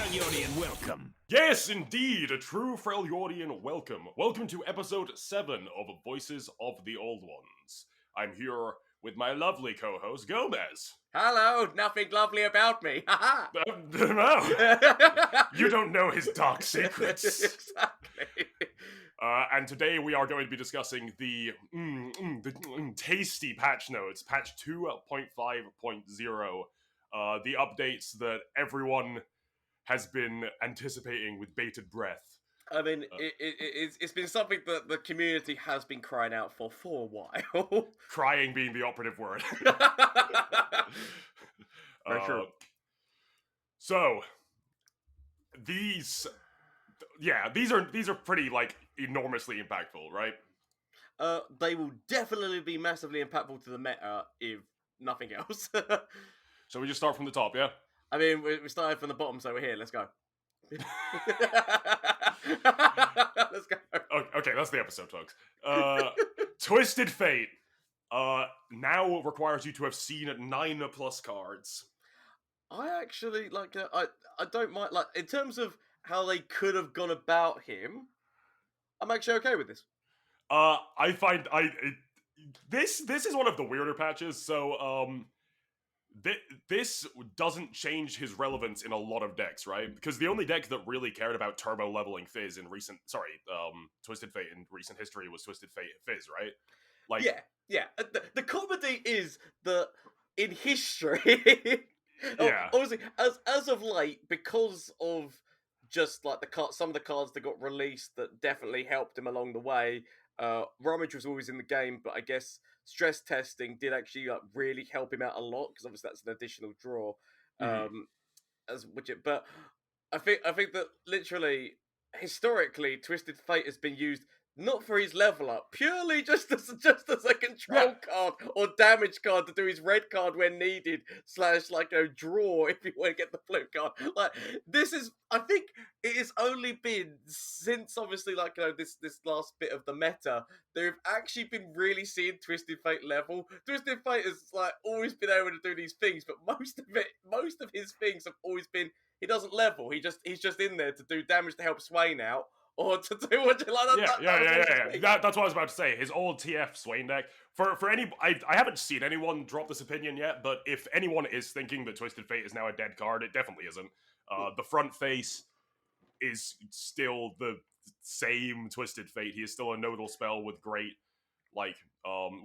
Freljordian welcome. Yes, indeed, a true Freljordian welcome. Welcome to episode 7 of Voices of the Old Ones. I'm here with my lovely co-host, Gomez. Hello, nothing lovely about me. Haha. No, you don't know his dark secrets. Exactly. And today we are going to be discussing the tasty patch notes, patch 2.5.0, the updates that everyone has been anticipating with bated breath. I mean, it's been something that the community has been crying out for a while. Crying being the operative word. Very true. So these are pretty like enormously impactful, right? They will definitely be massively impactful to the meta if nothing else. So we just start from the top, yeah? I mean, we started from the bottom, so we're here. Let's go. Let's go. Okay, that's the episode, folks. Twisted Fate now requires you to have seen 9+ cards. I actually like. I don't mind. Like in terms of how they could have gone about him, I'm actually okay with this. I find this is one of the weirder patches. So this doesn't change his relevance in a lot of decks, right? Because the only deck that really cared about turbo leveling Fizz in Twisted Fate in recent history was Twisted Fate Fizz, right? Like, yeah. The comedy is that in history, yeah. Obviously, as of late, because of just like some of the cards that got released that definitely helped him along the way. Rummage was always in the game, but I guess stress testing did actually like really help him out a lot because obviously that's an additional draw. But I think that literally historically, Twisted Fate has been used not for his level up, purely just as a control card or damage card to do his red card when needed, / like a draw if you want to get the flip card. Like this is, I think it has only been since obviously like this last bit of the meta they've actually been really seeing Twisted Fate level. Twisted Fate has like always been able to do these things, but most of his things have always been he doesn't level. He's just in there to do damage to help Swain out. Or to do what you like. That's what I was about to say. His old TF Swain deck. For any, I haven't seen anyone drop this opinion yet, but if anyone is thinking that Twisted Fate is now a dead card, it definitely isn't. The front face is still the same Twisted Fate. He is still a nodal spell with great, like,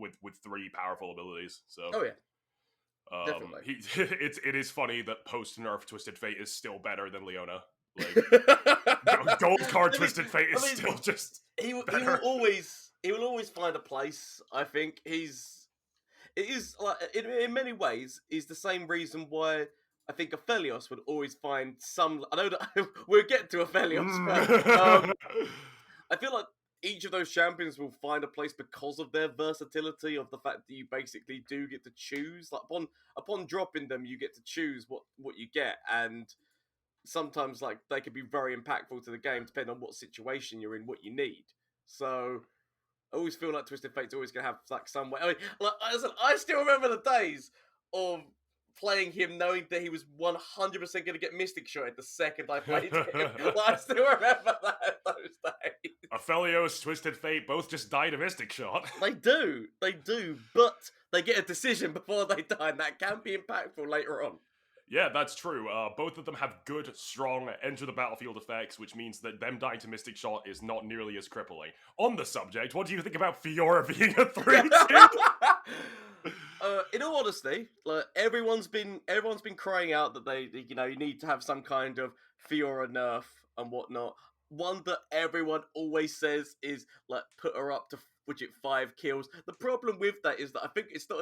with 3 powerful abilities. So. Oh yeah. Definitely. It is funny that post nerf Twisted Fate is still better than Leona. Like gold card Twisted Fate is still just he will always find a place. I think it is like in many ways is the same reason why I think Aphelios would always find some. I know that we'll get to Aphelios, but I feel like each of those champions will find a place because of their versatility, of the fact that you basically do get to choose. Like upon dropping them, you get to choose what you get, and sometimes like they could be very impactful to the game depending on what situation you're in, what you need. So I always feel like Twisted Fate's always gonna have like some way. I mean, like I still remember the days of playing him knowing that he was 100% gonna get Mystic Shot the second I played him. Like, I still remember those days. Aphelios, Twisted Fate both just died a Mystic Shot. They do, but they get a decision before they die, and that can be impactful later on. Yeah, that's true. Both of them have good, strong enter the battlefield effects, which means that them dying to Mystic Shot is not nearly as crippling. On the subject, what do you think about Fiora being a 3/2? In all honesty, like everyone's been crying out that they you need to have some kind of Fiora nerf and whatnot. One that everyone always says is like put her up to 5 kills. The problem with that is that I think it's not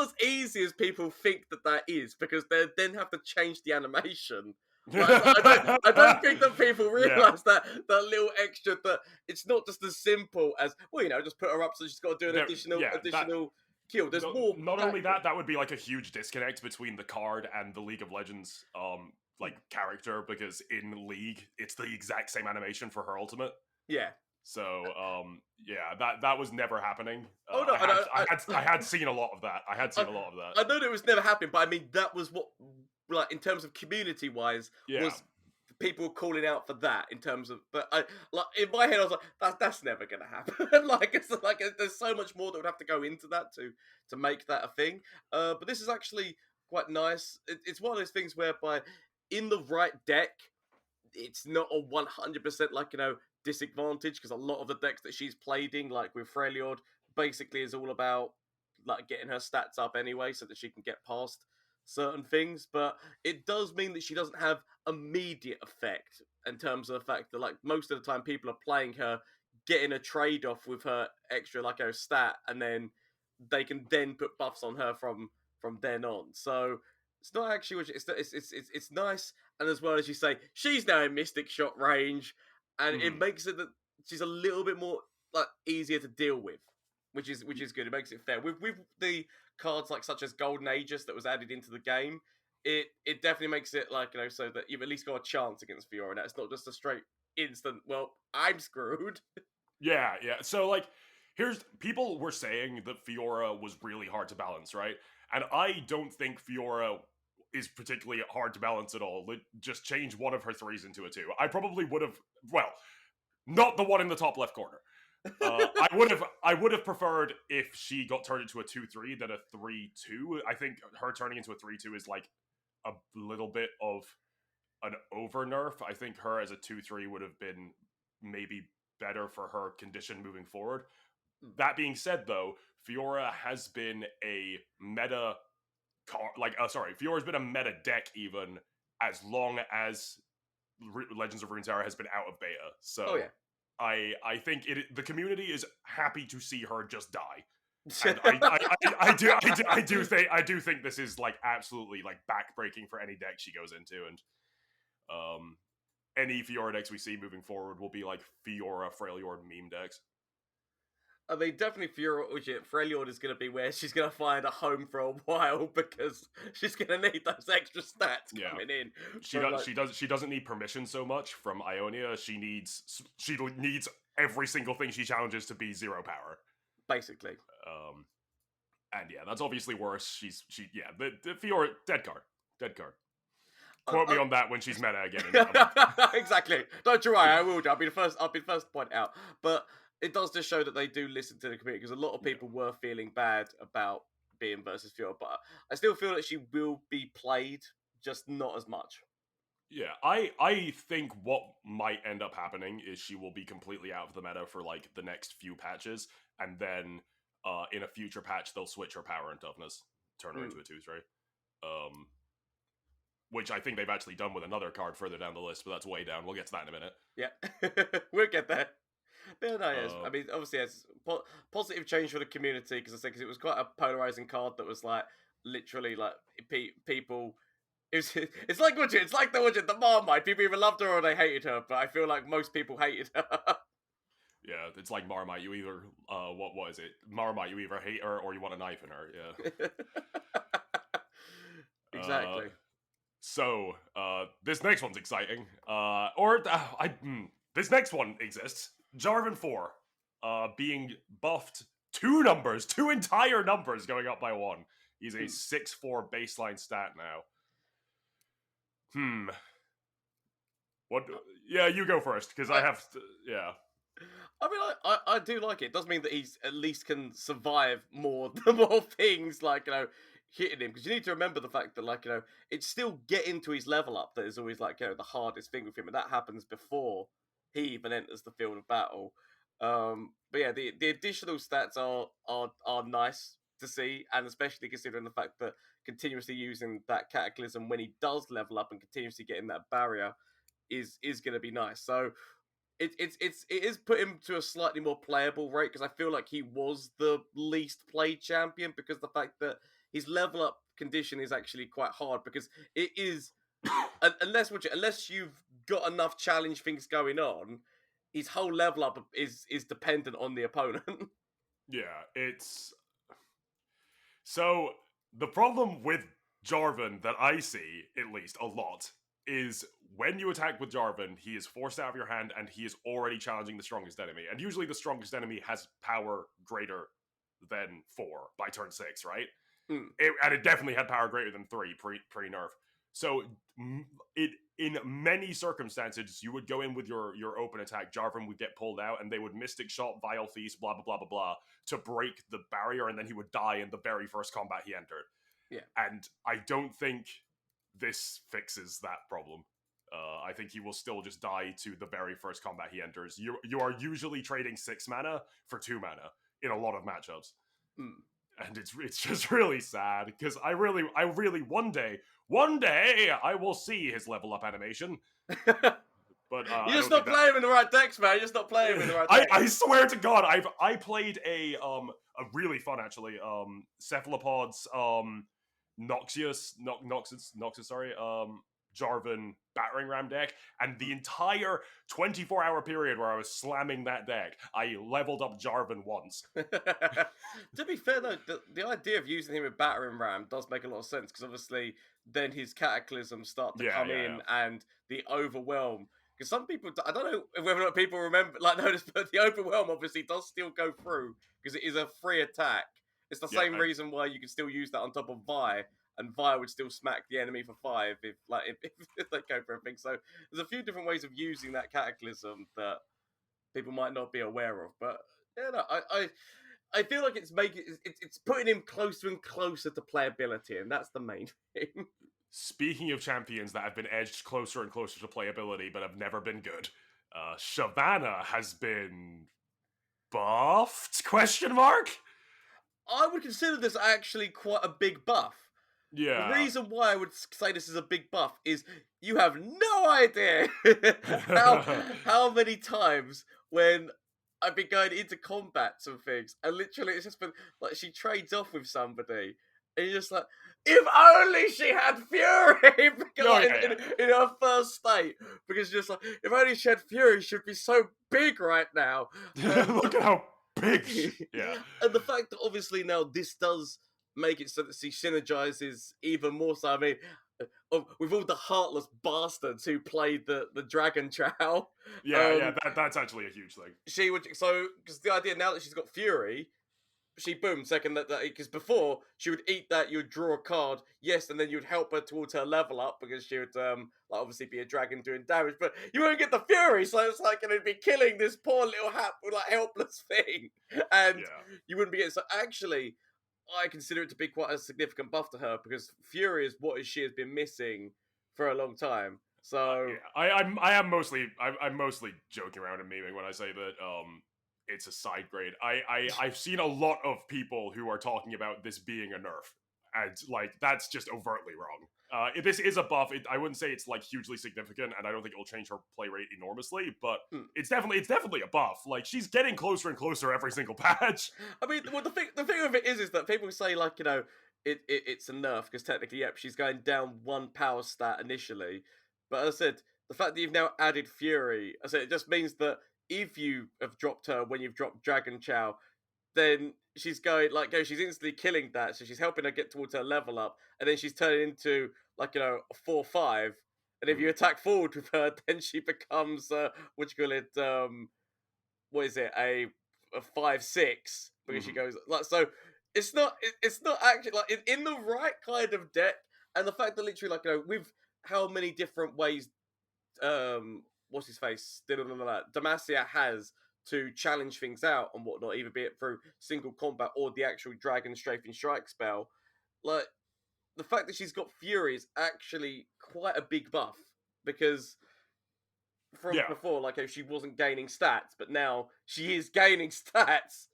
as easy as people think that is, because they then have to change the animation. Like, I don't think that people realise that little extra, that it's not just as simple as just put her up so she's got to do an additional kill. There's more. Not only that would be like a huge disconnect between the card and the League of Legends like character, because in League it's the exact same animation for her ultimate. Yeah. So, that was never happening. Oh no, I had seen a lot of that. I know that it was never happening, but I mean that was what, like in terms of community wise, was people calling out for that in terms of, but I like in my head I was like, that's never gonna happen. There's so much more that would have to go into that to make that a thing. But this is actually quite nice. It's one of those things whereby in the right deck, it's not a 100% disadvantage, because a lot of the decks that she's played in, like with Freljord, basically is all about like getting her stats up anyway so that she can get past certain things. But it does mean that she doesn't have immediate effect in terms of the fact that like most of the time people are playing her, getting a trade off with her extra like her stat, and then they can then put buffs on her from then on. So it's not actually it's nice. And as well as you say, she's now in Mystic Shot range, and it Mhm. makes it that she's a little bit more like easier to deal with, which is good. It makes it fair with the cards like such as Golden Aegis that was added into the game. It definitely makes it like so that you've at least got a chance against Fiora. Now it's not just a straight instant. Well, I'm screwed. Yeah, yeah. So like, here's people were saying that Fiora was really hard to balance, right? And I don't think Fiora is particularly hard to balance at all. Just change one of her threes into a two. I probably would have. Well, not the one in the top left corner. I would have preferred if she got turned into a 2-3 than a 3-2. I think her turning into a 3-2 is like a little bit of an over nerf. I think her as a 2-3 would have been maybe better for her condition moving forward. That being said, though, Fiora has been a meta Fiora's been a meta deck even as long as Legends of Runeterra has been out of beta. So Oh yeah. I think the community is happy to see her just die. And I do think this is like absolutely like backbreaking for any deck she goes into, and any Fiora decks we see moving forward will be like Fiora Freljord meme decks. I mean, definitely Freljord is going to be where she's going to find a home for a while, because she's going to need those extra stats coming in. She doesn't need permission so much from Ionia. She needs every single thing she challenges to be 0 power, basically. And yeah, that's obviously worse. The Fiora dead card. Quote me on that when she's meta again. Exactly. Don't you worry, I will do. I'll be the first to point out. But it does just show that they do listen to the community, because a lot of people were feeling bad about being versus Fiora, but I still feel that she will be played, just not as much. Yeah, I think what might end up happening is she will be completely out of the meta for like the next few patches, and then in a future patch they'll switch her power and toughness, turn her into a 2-3. Which I think they've actually done with another card further down the list, but that's way down. We'll get to that in a minute. Yeah, we'll get there. But no, I mean, obviously, it's positive change for the community, because it was quite a polarizing card that was like literally like people. It's like the Marmite. People either loved her or they hated her, but I feel like most people hated her. Yeah, it's like Marmite. You either what is it? Marmite. You either hate her or you want a knife in her. Yeah. Exactly. So, this next one's exciting. This next one exists. Jarvan 4, being buffed 2 entire numbers, going up by 1. He's a 6-4 baseline stat now. What? Yeah, you go first, because I have to, yeah. I mean, I do like it. It does mean that he's at least can survive more things, like, hitting him, because you need to remember the fact that it's still getting to his level up that is always the hardest thing with him, and that happens before he even enters the field of battle. But yeah, the additional stats are nice to see, and especially considering the fact that continuously using that Cataclysm when he does level up and continuously getting that barrier is going to be nice. So it is put him to a slightly more playable rate, because I feel like he was the least played champion, because the fact that his level up condition is actually quite hard, because it is unless you've got enough challenge things going on, his whole level up is dependent on the opponent. Yeah, it's so the problem with Jarvan that I see, at least a lot, is when you attack with Jarvan, he is forced out of your hand and he is already challenging the strongest enemy. And usually the strongest enemy has power greater than 4 by turn 6, right? And it definitely had power greater than 3 pre-nerf. So in many circumstances, you would go in with your open attack, Jarvan would get pulled out, and they would Mystic Shot, Vile Feast, blah, blah, blah, blah, blah, to break the barrier, and then he would die in the very first combat he entered. Yeah. And I don't think this fixes that problem. I think he will still just die to the very first combat he enters. You are usually trading 6 mana for 2 mana in a lot of matchups. And it's just really sad, because I really one day I will see his level up animation. But you're just not playing him in the right decks, man. You're just not playing him in the right decks. I swear to God, I played a really fun, actually, Cephalopods, Noxus, sorry, Jarvan Battering Ram deck, and the entire 24-hour period where I was slamming that deck, I leveled up Jarvan once. To be fair, though, the idea of using him with Battering Ram does make a lot of sense, because obviously then his Cataclysms start to come in, and the Overwhelm. Because some people, I don't know whether or not people remember, notice, but the Overwhelm obviously does still go through, because it is a free attack. It's the same reason why you can still use that on top of Vi, and Vi would still smack the enemy for 5 if they go for everything. So there's a few different ways of using that Cataclysm that people might not be aware of. But yeah, no, I feel like it's putting him closer and closer to playability, and that's the main thing. Speaking of champions that have been edged closer and closer to playability but have never been good, Shyvana has been buffed? ? I would consider this actually quite a big buff. Yeah. The reason why I would say this is a big buff is you have no idea how many times when I've been going into combats and things, and literally it's just been like she trades off with somebody, and you're just like, if only she had Fury in her first state, because you're just like, if only she had Fury, she'd be so big right now. Look at how big. Yeah. And the fact that obviously now this does make it so that she synergizes even more so. I mean, with all the heartless bastards who played the Dragon Chow. That's actually a huge thing. She would, because the idea now that she's got Fury, she second that because before she would eat that, you would draw a card, yes, and then you'd help her towards her level up, because she would obviously be a dragon doing damage, but you won't get the Fury, so it's like it'd be killing this poor little helpless thing, and you wouldn't be getting. So actually, I consider it to be quite a significant buff to her, because Fury is what she has been missing for a long time. So I'm mostly joking around and memeing when I say that it's a side grade. I've seen a lot of people who are talking about this being a nerf, and like that's just overtly wrong. This is a buff. I wouldn't say it's like hugely significant, and I don't think it will change her play rate enormously, but it's definitely a buff. Like, she's getting closer and closer every single patch. I mean, well, the thing of it is that people say, like, you know, it's a nerf, because technically, yep, she's going down 1 power stat initially, but as I said, the fact that you've now added Fury, I said, it just means that if you have dropped her when you've dropped Dragon Chow, then she's she's instantly killing that, so she's helping her get towards her level up, and then she's turning into, like, you know, a 4/5, and if you attack forward with her, then she becomes a 5/6, because she goes like, so it's not actually like in the right kind of deck, and the fact that literally, like, you know, with how many different ways what's his face Demacia has to challenge things out and whatnot, either be it through single combat or the actual Dragon Strafing Strike spell, like, the fact that she's got Fury is actually quite a big buff, because from before, like, she wasn't gaining stats, but now she is gaining stats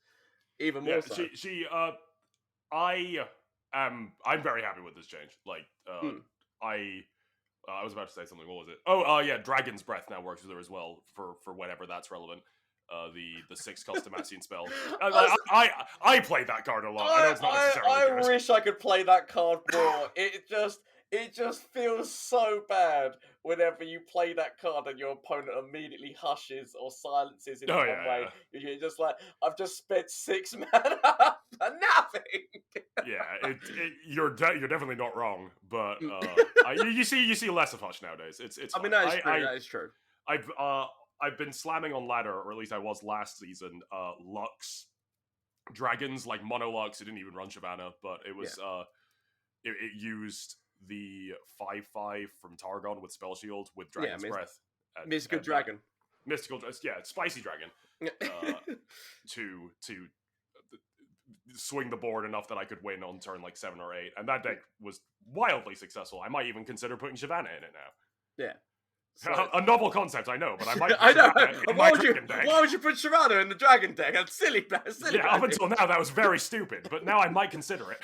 even more so. I'm very happy with this change. Like, I was about to say something. What was it? Oh, yeah, Dragon's Breath now works with her as well for whenever that's relevant. The 6 Demacian spell. I played that card a lot. I know it's not necessarily good. Wish I could play that card more. It just feels so bad whenever you play that card and your opponent immediately hushes or silences in some way. You're just like, I've just spent 6 mana for nothing. Yeah, you're definitely not wrong, but you see less of hush nowadays. It's. I mean, that is true. I've been slamming on ladder, or at least I was last season. Lux dragons, like mono Lux. It didn't even run Shyvana, but it was it used the 5/5 from Targon with Spell Shield with Dragon's Breath. Mystical Dragon. Spicy Dragon. To swing the board enough that I could win on turn like 7 or 8, and that deck was wildly successful. I might even consider putting Shyvana in it now. Yeah. So, a novel concept, I know, but I might. I know. Why would you put Shyvana in the Dragon deck? That's silly. Yeah, up until now that was very stupid, but now I might consider it.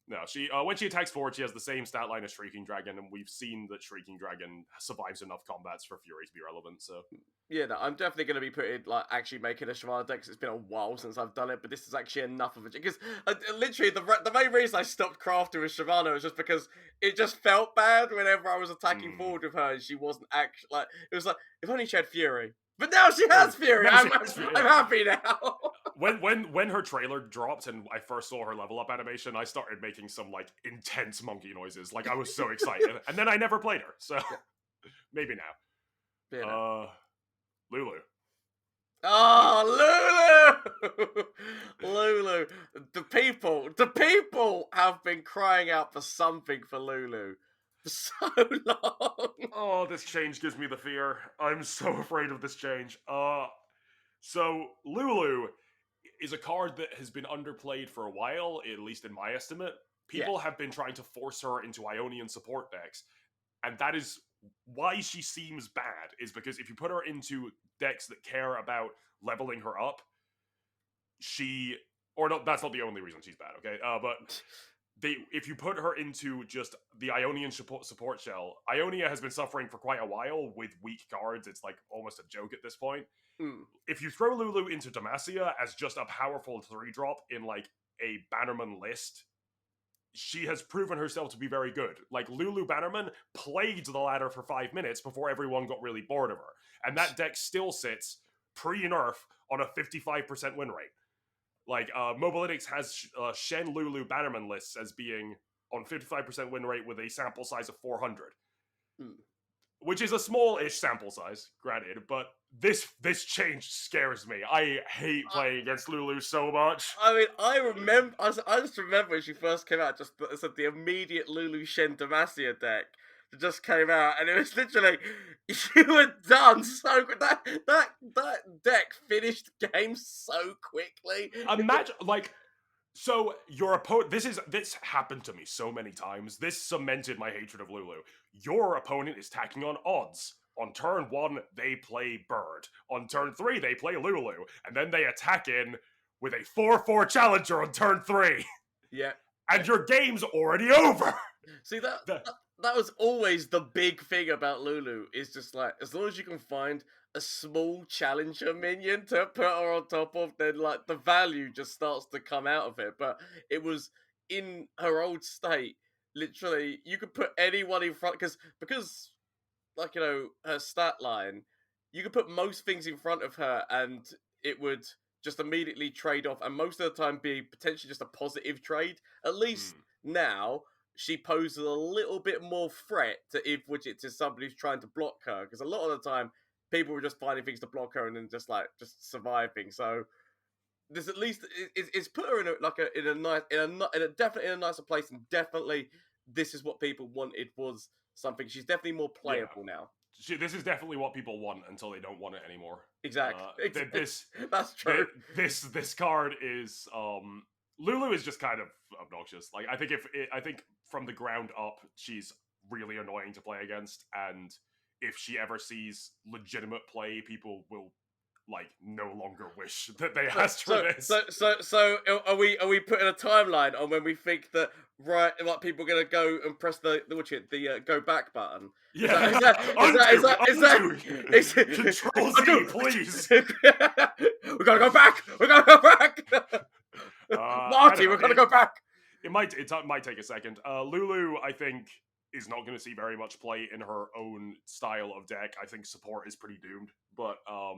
No, she when she attacks forward, she has the same stat line as Shrieking Dragon, and we've seen that Shrieking Dragon survives enough combats for Fury to be relevant. So yeah, no, I'm definitely going to be putting actually making a Shyvana deck. Cause it's been a while since I've done it, but this is actually enough of it. Because literally the main reason I stopped crafting with Shyvana was just because it just felt bad whenever I was attacking forward with her, and she wasn't actually it was like if only she had Fury. But now she has Fury. I'm happy now. When her trailer dropped and I first saw her level up animation, I started making some intense monkey noises. I was so excited, and then I never played her. So maybe now. Yeah, Lulu. Oh, Lulu! Lulu. The people have been crying out for something for Lulu for so long. Oh, this change gives me the fear. I'm so afraid of this change. So Lulu is a card that has been underplayed for a while, at least in my estimate. People have been trying to force her into Ionian support decks, and that is why she seems bad, is because if you put her into decks that care about leveling her up, that's not the only reason she's bad, okay? But if you put her into just the Ionian support shell, Ionia has been suffering for quite a while with weak cards. It's almost a joke at this point. If you throw Lulu into Demacia as just a powerful 3-drop in a Bannerman list, she has proven herself to be very good. Lulu Bannerman played the ladder for 5 minutes before everyone got really bored of her. And that deck still sits pre-nerf on a 55% win rate. Mobalytics has Shen Lulu Bannerman lists as being on 55% win rate with a sample size of 400. Which is a small-ish sample size, granted, but this change scares me. I hate playing against Lulu so much. I mean, I just remember when she first came out, just the immediate Lulu Shen Demacia deck that just came out, and it was literally, you were done so quick. That deck finished games so quickly. Imagine, so your opponent, this happened to me so many times. This cemented my hatred of Lulu. Your opponent is tacking on odds. On turn 1, they play Bird. On turn 3, they play Lulu. And then they attack in with a 4/4 challenger on turn 3. Yeah. And your game's already over. See, that was always the big thing about Lulu, is just as long as you can find a small challenger minion to put her on top of, then the value just starts to come out of it. But it was in her old state, literally, you could put anyone in front, because her stat line, you could put most things in front of her and it would just immediately trade off, and most of the time be potentially just a positive trade. At least now she poses a little bit more threat to somebody who's trying to block her, because a lot of the time people were just finding things to block her and then just surviving. So this at least it's put her definitely in a nicer place, and definitely this is what people wanted, was something. She's definitely more playable now. This is definitely what people want until they don't want it anymore. Exactly. That's true. This card is Lulu is just kind of obnoxious. I think from the ground up, she's really annoying to play against, and if she ever sees legitimate play, people will no longer wish that they asked for this. So are we putting a timeline on when we think that people are gonna go and press the go back button? Yeah. Is that Control Z, please. We gotta go back. Marty, we're gonna go back. It might take a second. Lulu, I think, is not going to see very much play in her own style of deck. I think support is pretty doomed, but or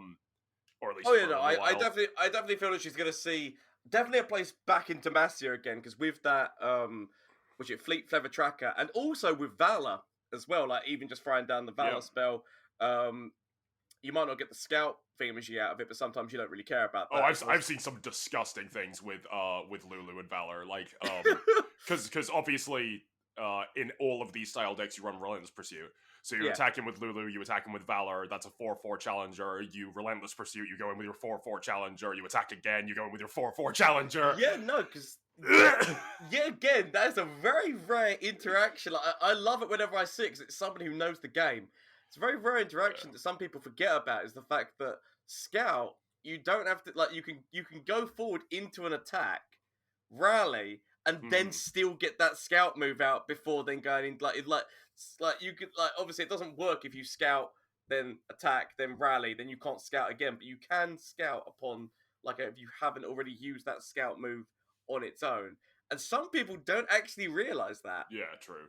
at least. I definitely feel that she's going to see definitely a place back in Demacia again, because with that Fleet Feather Tracker, and also with Valor as well, even just throwing down the Valor spell, you might not get the Scout thingamajig out of it, but sometimes you don't really care about that. Oh, I've seen some disgusting things with Lulu and Valor, because obviously in all of these style decks, you run Relentless Pursuit. So you Yeah. attack him with Lulu, you attack him with Valor, that's a 4-4 challenger. You Relentless Pursuit, you go in with your 4-4 challenger. You attack again, you go in with your 4-4 challenger. Yeah, no, because yeah, again, that's a very rare interaction. Like, I love it whenever I see it, 'cause it's somebody who knows the game. It's a very rare interaction that some people forget about. Is the fact that Scout, you don't have to like you can go forward into an attack, rally, and then still get that Scout move out before then going in. Like you could like obviously it doesn't work if you Scout then attack then rally then you can't Scout again, but you can Scout upon like if you haven't already used that Scout move on its own. And some people don't actually realize that. Yeah, true.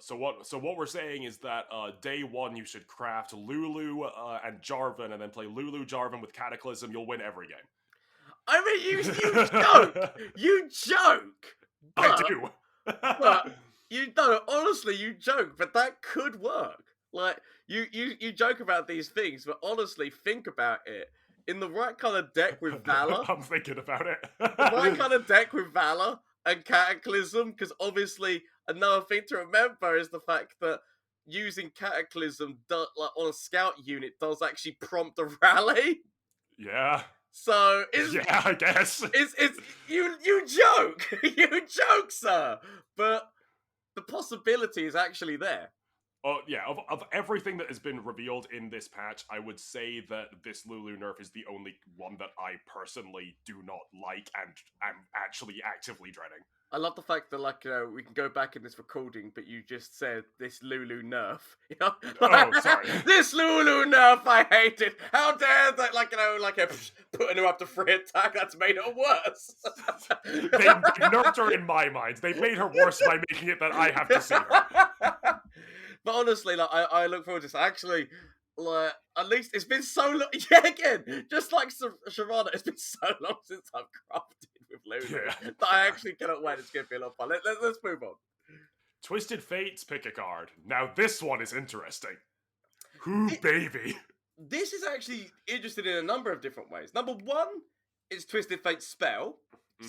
So what we're saying is that day one you should craft Lulu and Jarvan, and then play Lulu Jarvan with Cataclysm. You'll win every game. I mean, you joke, you joke. I do. But you know, honestly, you joke, but that could work. Like you joke about these things, but honestly, think about it. In the right kind of deck with Valor, I'm thinking about it. the right kind of deck with Valor and Cataclysm, because obviously another thing to remember is the fact that using Cataclysm like on a Scout unit does actually prompt a rally. Yeah. So yeah, I guess it's you joke, you joke, sir. But the possibility is actually there. Oh yeah, of everything that has been revealed in this patch, I would say that this Lulu nerf is the only one that I personally do not like and am actually actively dreading. I love the fact that like we can go back in this recording, but you just said this Lulu nerf. You know? Oh, sorry. This Lulu nerf, I hate it. How dare that? Like putting her up to free attack. That's made it worse. They've nerfed her in my mind. They've made her worse by making it that I have to see her. But honestly, like I look forward to this. Actually, like at least it's been so long. Yeah, again, just like Sharana, it's been so long since I've crafted with Lulu that I actually cannot wait. It's gonna be a lot of fun. Let's move on. Twisted Fates, pick a card. Now this one is interesting. Baby. This is actually interesting in a number of different ways. Number one, it's Twisted Fate's spell,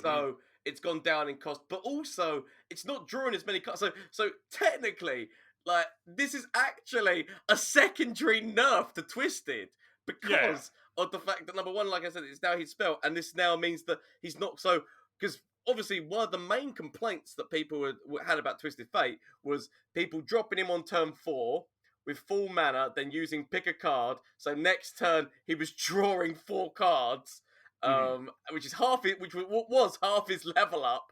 so it's gone down in cost, but also it's not drawing as many cards. So technically, like this is actually a secondary nerf to Twisted because of the fact that number one, like I said, it's now his spell, and this now means that he's not so because. Obviously, one of the main complaints that people had about Twisted Fate was people dropping him on turn 4 with full mana, then using pick a card. So next turn he was drawing 4 cards, which is was half his level up.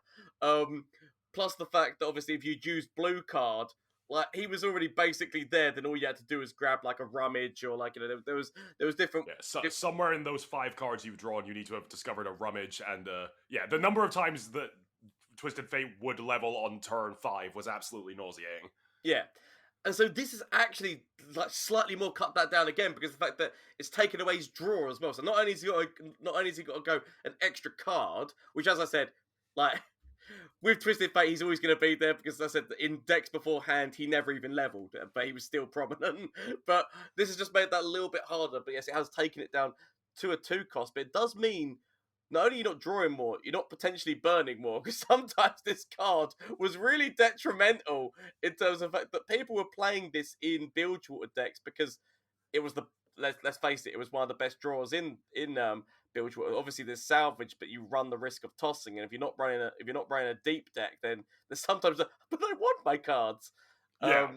Plus the fact that obviously if you'd used blue card, like he was already basically there, then all you had to do was grab like a rummage or like there was different. Yeah, somewhere in those 5 cards you've drawn, you need to have discovered a rummage, and the number of times that Twisted Fate would level on turn 5 was absolutely nauseating. Yeah, and so this is actually like slightly more cut that down again because the fact that it's taken away his draw as well. So not only has he got to go an extra card, which as I said, like. With Twisted Fate, he's always going to be there because, as I said, in decks beforehand, he never even leveled, but he was still prominent. But this has just made that a little bit harder. But yes, it has taken it down to a 2 cost. But it does mean not only you're not drawing more, you're not potentially burning more. Because sometimes this card was really detrimental in terms of the fact that people were playing this in Bilgewater decks because it was let's face it, it was one of the best draws in Bilgewater. Obviously, there's salvage, but you run the risk of tossing. And if you're not running a deep deck, then there's sometimes but I want my cards. Yeah.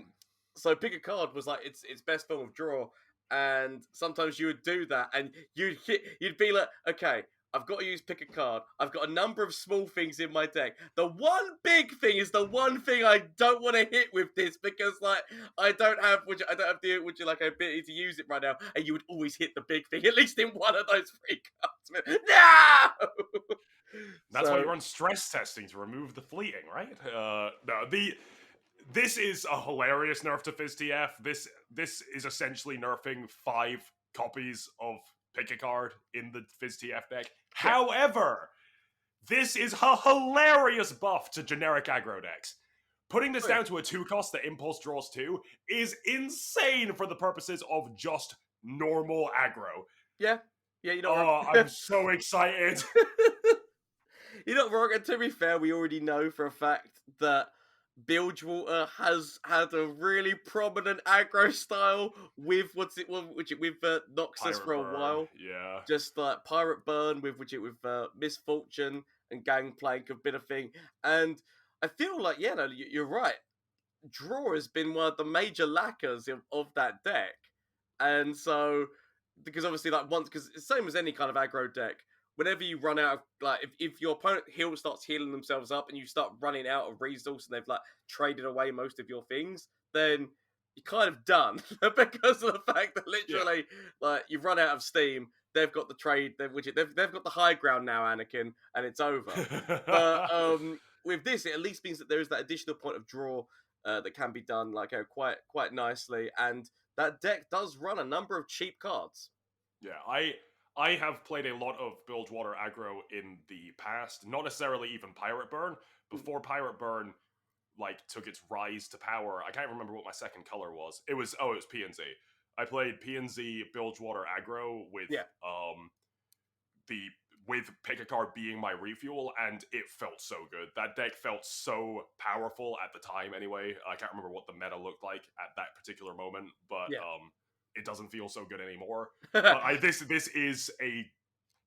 So pick a card was like its best form of draw, and sometimes you would do that, and you'd be like, okay, I've got to use pick a card. I've got a number of small things in my deck. The one big thing is the one thing I don't want to hit with this because, like, I don't have the ability to use it right now. And you would always hit the big thing, at least in one of those 3 cards. No! That's why you run stress testing to remove the fleeting, right? This is a hilarious nerf to FizzTF. This is essentially nerfing 5 copies of pick a card in the FizzTF deck. Yeah. However, this is a hilarious buff to generic aggro decks. Putting this down to a 2 cost that Impulse draws 2 is insane for the purposes of just normal aggro. Yeah, you know. I'm so excited. You're not wrong, and to be fair, we already know for a fact that Bilgewater has had a really prominent aggro style with Noxus Pirate for a Burn, while. yeah. Just like Pirate Burn with Misfortune and Gangplank have been a thing. And I feel like, yeah, no, you're right. Draw has been one of the major lackers of that deck. And so, because obviously, like, once, because it's the same as any kind of aggro deck, whenever you run out of, like, if your opponent starts healing themselves up and you start running out of resource and they've, like, traded away most of your things, then you're kind of done because of the fact that Yeah. literally, like, you've run out of steam. They've got the trade, they've got the high ground now, Anakin, and it's over. But with this, it at least means that there is that additional point of draw that can be done like quite nicely, and that deck does run a number of cheap cards. Yeah, I have played a lot of Bilgewater aggro in the past, not necessarily even Pirate Burn. Before Pirate Burn like took its rise to power, I can't remember what my second color was. It was PNZ. I played PNZ Bilgewater aggro with Yeah. the with pick a card being my refuel, and it felt so good. That deck felt so powerful at the time anyway. I can't remember what the meta looked like at that particular moment, but Yeah. it doesn't feel so good anymore. But this is a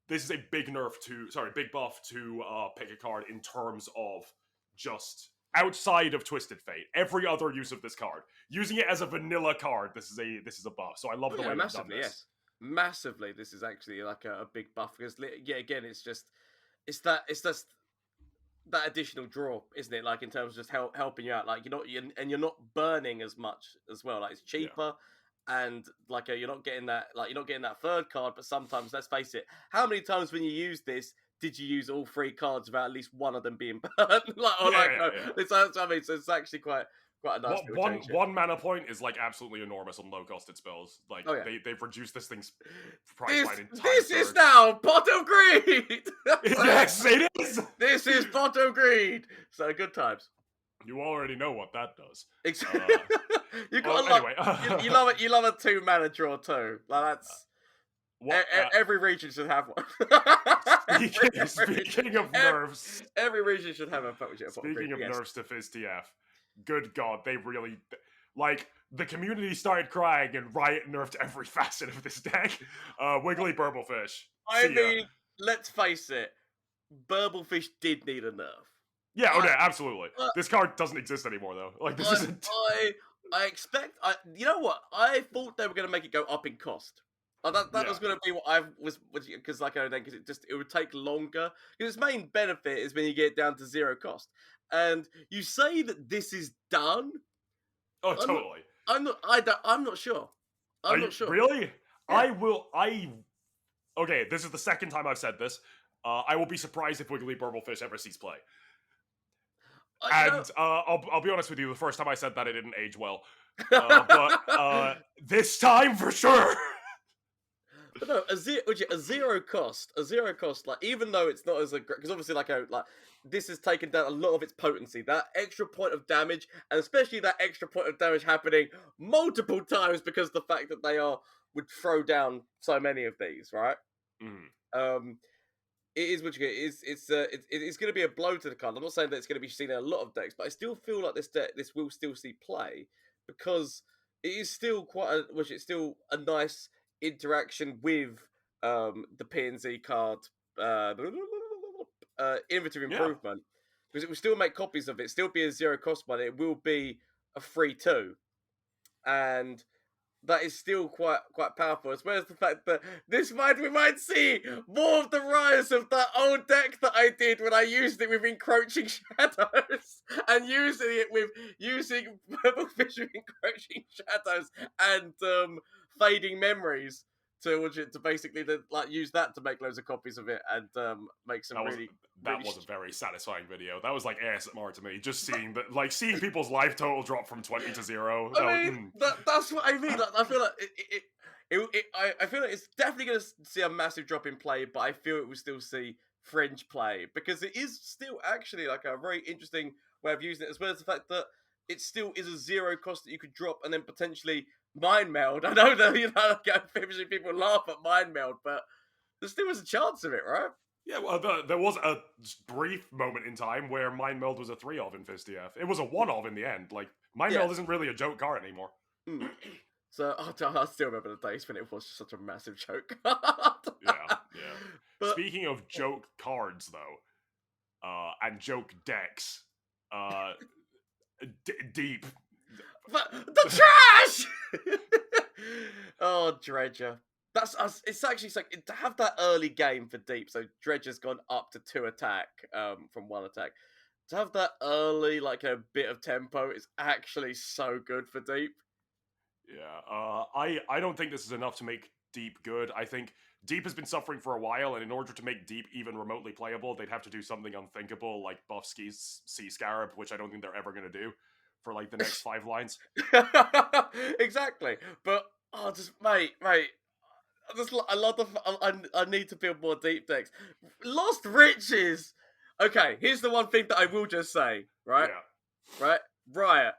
big big buff to pick a card in terms of just outside of Twisted Fate. Every other use of this card, using it as a vanilla card, this is a buff. So I love the way they've done this. Yes. Massively, this is actually like a big buff because again, it's just that additional draw, isn't it? Like in terms of just helping you out, like you're not burning as much as well. Like it's cheaper, and like you're not getting that third card. But sometimes, let's face it, how many times when you use this did you use all three cards without at least one of them being burned? It's I mean, so it's actually quite a nice one mana point is like absolutely enormous on low costed spells. Like they've reduced this thing's price line entirely. This is now Pot of Greed. Yes, it is. This is Pot of Greed. So good times. You already know what that does. You got anyway. You love a 2-mana draw too. Like that's. Every region should have one. Speaking of nerfs, every region should have a. Speaking of nerfs to Fizz TF, good God, they really like the community started crying and Riot nerfed every facet of this deck. Wiggly Burblefish. I mean, let's face it, Burblefish did need a nerf. Yeah, absolutely. This card doesn't exist anymore though. Like this isn't. I expect. You know what? I thought they were going to make it go up in cost. That was going to be what I was because it would take longer because its main benefit is when you get down to 0 cost, and you say that this is done. Oh, totally. I'm not sure. I'm not sure. Really? Yeah. Okay, this is the second time I've said this. I will be surprised if Wiggly Burblefish ever sees play. I'll be honest with you. The first time I said that, it didn't age well. But this time for sure. But no, a zero cost, like even though it's not as because obviously like this has taken down a lot of its potency. That extra point of damage, and especially that extra point of damage happening multiple times because of the fact that they would throw down so many of these, right? Mm. It is what you get. It's going to be a blow to the card. I'm not saying that it's going to be seen in a lot of decks, but I still feel like this will still see play because it is still it's still a nice interaction with the PNZ card innovative improvement because it will still make copies of it, still be a 0 cost, but it will be a free 2, and that is still quite powerful, as well as the fact that we might see more of the rise of that old deck that I did when I used it with Encroaching Shadows and using Burblefish with Encroaching Shadows and Fading Memories to basically use that to make loads of copies of it and make some that was a very satisfying video. That was like ASMR to me, just seeing seeing people's life total drop from 20 to 0. That's what I mean. I feel like I feel like it's definitely going to see a massive drop in play, but I feel it will still see fringe play because it is still actually like a very interesting way of using it, as well as the fact that it still is a 0 cost that you could drop and then potentially mind meld. I know that people laugh at mind meld, but there still is a chance of it, right? Yeah, well, there was a brief moment in time where Mind Meld was a 3 of in Fist DF. It was a 1 of in the end. Like, Mind Yeah. Meld isn't really a joke card anymore. Mm. So I still remember the days when it was just such a massive joke. Yeah, yeah. But Speaking of joke cards, though, and joke decks, uh, Deep. but the trash. Oh, Dredger. That's us. It's actually like to have that early game for Deep. So Dredger's gone up to 2 attack from 1 attack. To have that early, like a bit of tempo, is actually so good for Deep. Yeah, I don't think this is enough to make Deep good. I think Deep has been suffering for a while, and in order to make Deep even remotely playable, they'd have to do something unthinkable, like buff Sea Scarab, which I don't think they're ever going to do for like the next 5 lines. Exactly. But just mate. I love the. I need to build more Deep decks. Lost Riches. Okay, here's the one thing that I will just say. Right, Yeah. right, Riot.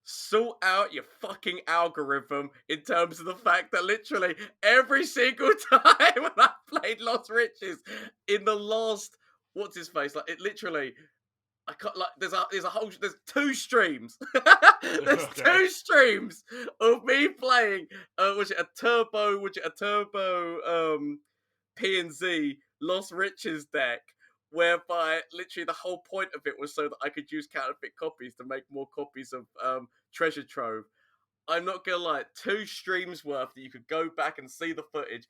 Sort out your fucking algorithm in terms of the fact that literally every single time when I played Lost Riches in the last what's his face, like it literally I can't like there's 2 streams. There's Okay. 2 streams of me playing was it a turbo P and Z Lost Riches deck whereby literally the whole point of it was so that I could use counterfeit copies to make more copies of Treasure Trove. I'm not gonna lie, 2 streams worth that you could go back and see the footage.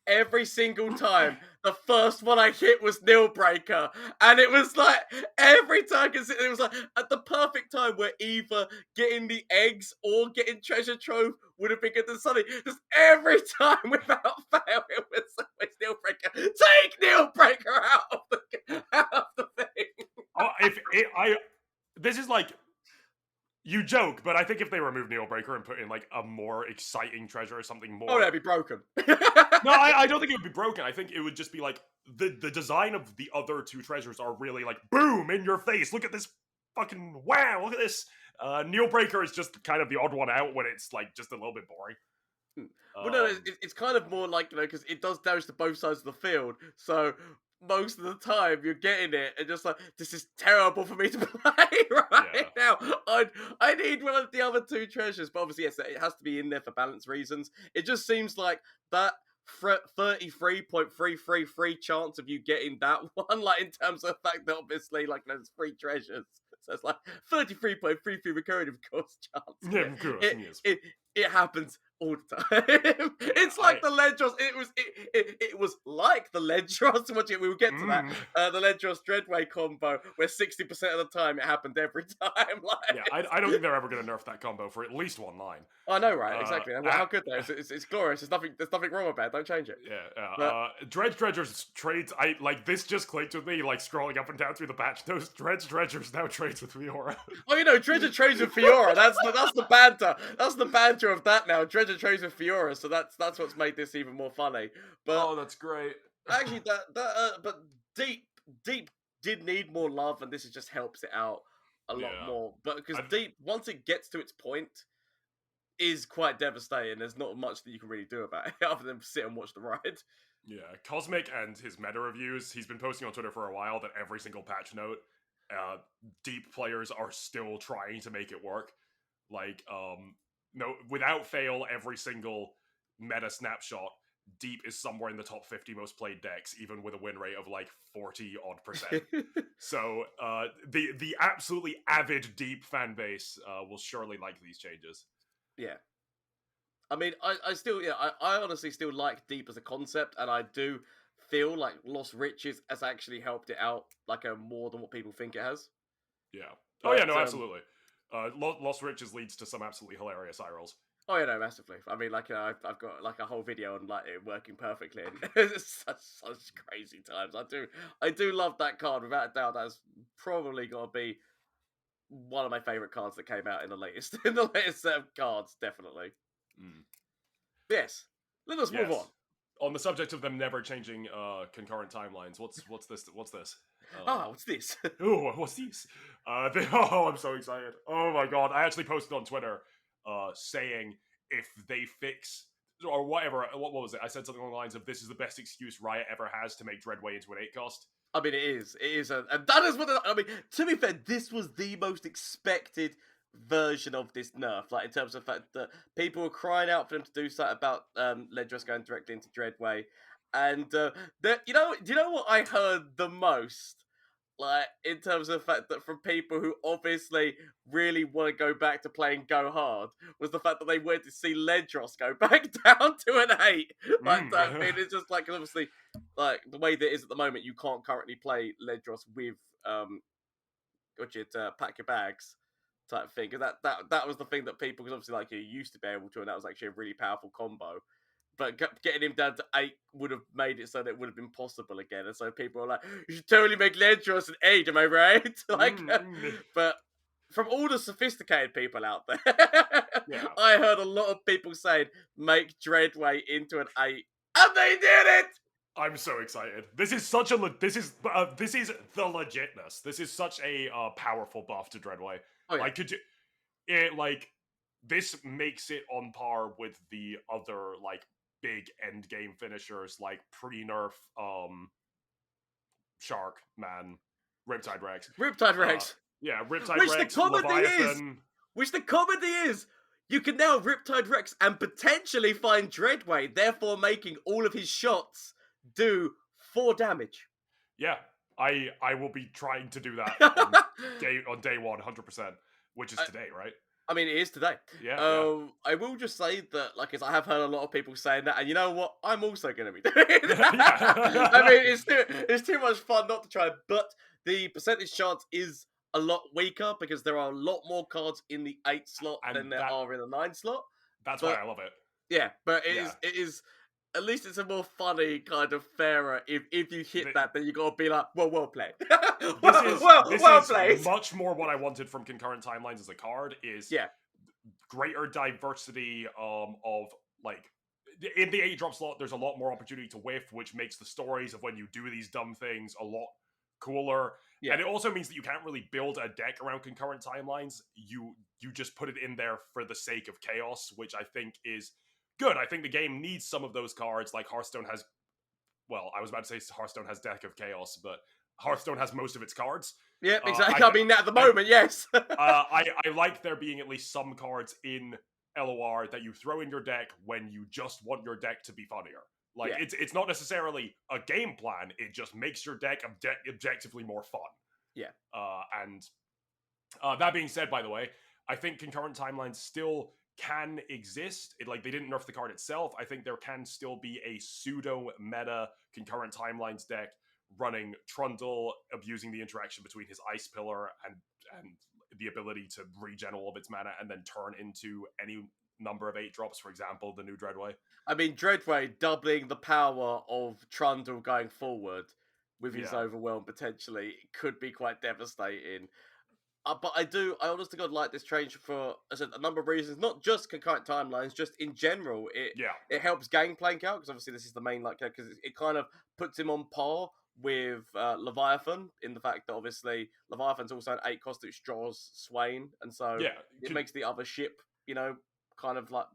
Every single time, the first one I hit was Nail Breaker, and it was like every time it was like at the perfect time where either getting the eggs or getting Treasure Trove would have been good than something. Just every time without fail, it was always Nail Breaker. Take Nail Breaker out of the thing. Oh, this is like you joke, but I think if they remove Neil Breaker and put in like a more exciting treasure or something Oh, more. that'd be broken. No, I don't think it would be broken. I think it would just be like the design of the other 2 treasures are really like boom in your face. Look at this fucking wow. Look at this. Neil Breaker is just kind of the odd one out when it's like just a little bit boring. Well, no, Um, it's kind of more like, because it does damage to both sides of the field. So most of the time you're getting it and just like, this is terrible for me to play right now. I need one of the other 2 treasures, but obviously, yes, it has to be in there for balance reasons. It just seems like that 33.333 chance of you getting that one, like in terms of the fact that obviously, like, there's 3 treasures. So it's like 33.33 recurring, of course, chance. yeah, of course, It, yes. it happens all the time. It's I like the Ledros. It was like the Ledros. We will get to that. mm, The Ledros Dreadway combo, where 60% of the time it happened every time. yeah, Like, I don't think they're ever gonna nerf that combo for at least 1 line. I know, right? Uh, Exactly. And at, how good though? It's glorious. There's nothing wrong about it. Don't change it. Yeah, But Dredger's trades. I like this. Just clicked with me, like scrolling up and down through the patch. Those Dredgers now trades with Fiora. Dredger trades with Fiora. That's the banter. That's the banter of that now. Dredger trades with Fiora. So that's what's made this even more funny. But Oh, that's great. actually, but deep did need more love, and this just helps it out a lot Yeah, more. But because I, deep, once it gets to its point, is quite devastating. There's not much that you can really do about it other than sit and watch the ride. yeah. Cosmic and his meta reviews. He's been posting on Twitter for a while that every single patch note, deep players are still trying to make it work. Like, no, without fail, every single meta snapshot, Deep is somewhere in the top 50 most played decks, even with a win rate of like 40 odd percent. So, the absolutely avid Deep fan base will surely like these changes. Yeah. I mean, I still, yeah, I honestly still like Deep as a concept, and I do feel like Lost Riches has actually helped it out like a more than what people think it has. Yeah. Oh yeah, But no, absolutely. Lost Riches leads to some absolutely hilarious eye rolls. oh yeah, no, massively. I mean, like, I've got like a whole video on like it working perfectly. And it's such crazy times. I do love that card without a doubt. That's probably got to be one of my favorite cards that came out in the latest set of cards, definitely. Mm. Yes, let us move on. Yes. On the subject of them never changing concurrent timelines, what's this? What's this? What's this? Oh, what's this? Oh, I'm so excited! Oh my god! I actually posted on Twitter saying if they fix or whatever. What was it? I said something along the lines of, "This is the best excuse Riot ever has to make Dreadway into an 8 cost." I mean, it is, and that is what I mean. To be fair, this was the most expected version of this nerf. Like in terms of the fact that people were crying out for them to do something about Ledros going directly into Dreadway, and do you know what I heard the most? Like in terms of the fact that from people who obviously really want to go back to playing Go Hard was the fact that they wanted to see Ledros go back down to an 8. Like that, I mean, it's just like obviously like the way that it is at the moment, you can't currently play Ledros with pack your bags type thing. Because that was the thing that people, because obviously like you used to be able to, and that was actually a really powerful combo. But getting him down to 8 would have made it so that it would have been possible again. And so people are like, you should totally make Ledros an 8, am I right? But from all the sophisticated people out there, Yeah. I heard a lot of people saying, make Dreadway into an 8. And they did it! I'm so excited. This is such a this is the legitness. This is such a powerful buff to Dreadway. Oh, yeah. Like this makes it on par with the other like big end game finishers like pre-nerf Shark Man, Riptide Rex. Riptide Rex. Yeah, Riptide Which Rex, the comedy Leviathan. Which the comedy is, you can now Riptide Rex and potentially find Dreadway, therefore making all of his shots do 4 damage. Yeah, I will be trying to do that on day 1, 100%, which is today, right? I mean, it is today. Yeah. I will just say that, like, as I have heard a lot of people saying that, and you know what? I'm also going to be doing that. I mean, it's too much fun not to try, but the percentage chance is a lot weaker because there are a lot more cards in the 8 slot than there are in the 9 slot. That's why I love it. Yeah, but it is. At least it's a more funny kind of fairer. If you hit that, then you gotta be like, well played. well played. Much more what I wanted from concurrent timelines as a card is greater diversity of like in the 8-drop slot. There's a lot more opportunity to whiff, which makes the stories of when you do these dumb things a lot cooler. Yeah. And it also means that you can't really build a deck around concurrent timelines. You just put it in there for the sake of chaos, which I think is good. I think the game needs some of those cards. Like Hearthstone has, well, I was about to say Hearthstone has Deck of Chaos, but Hearthstone has most of its cards. Yeah, exactly. I mean, at the moment, yes. I like there being at least some cards in LOR that you throw in your deck when you just want your deck to be funnier. Like, it's not necessarily a game plan. It just makes your deck objectively more fun. Yeah. And that being said, by the way, I think concurrent timelines still can exist. They didn't nerf the card itself. I think there can still be a pseudo meta concurrent timelines deck running Trundle, abusing the interaction between his Ice Pillar and the ability to regen all of its mana and then turn into any number of 8-drops, for example, the new Dreadway. I mean, Dreadway doubling the power of Trundle going forward with his Overwhelm potentially could be quite devastating. But I honestly God like this change for a number of reasons, not just concurrent timelines, just in general. It helps Gangplank out, because obviously this is the main, because it kind of puts him on par with Leviathan, in the fact that obviously Leviathan's also an 8 cost that draws Swain, and so it makes the other ship, kind of like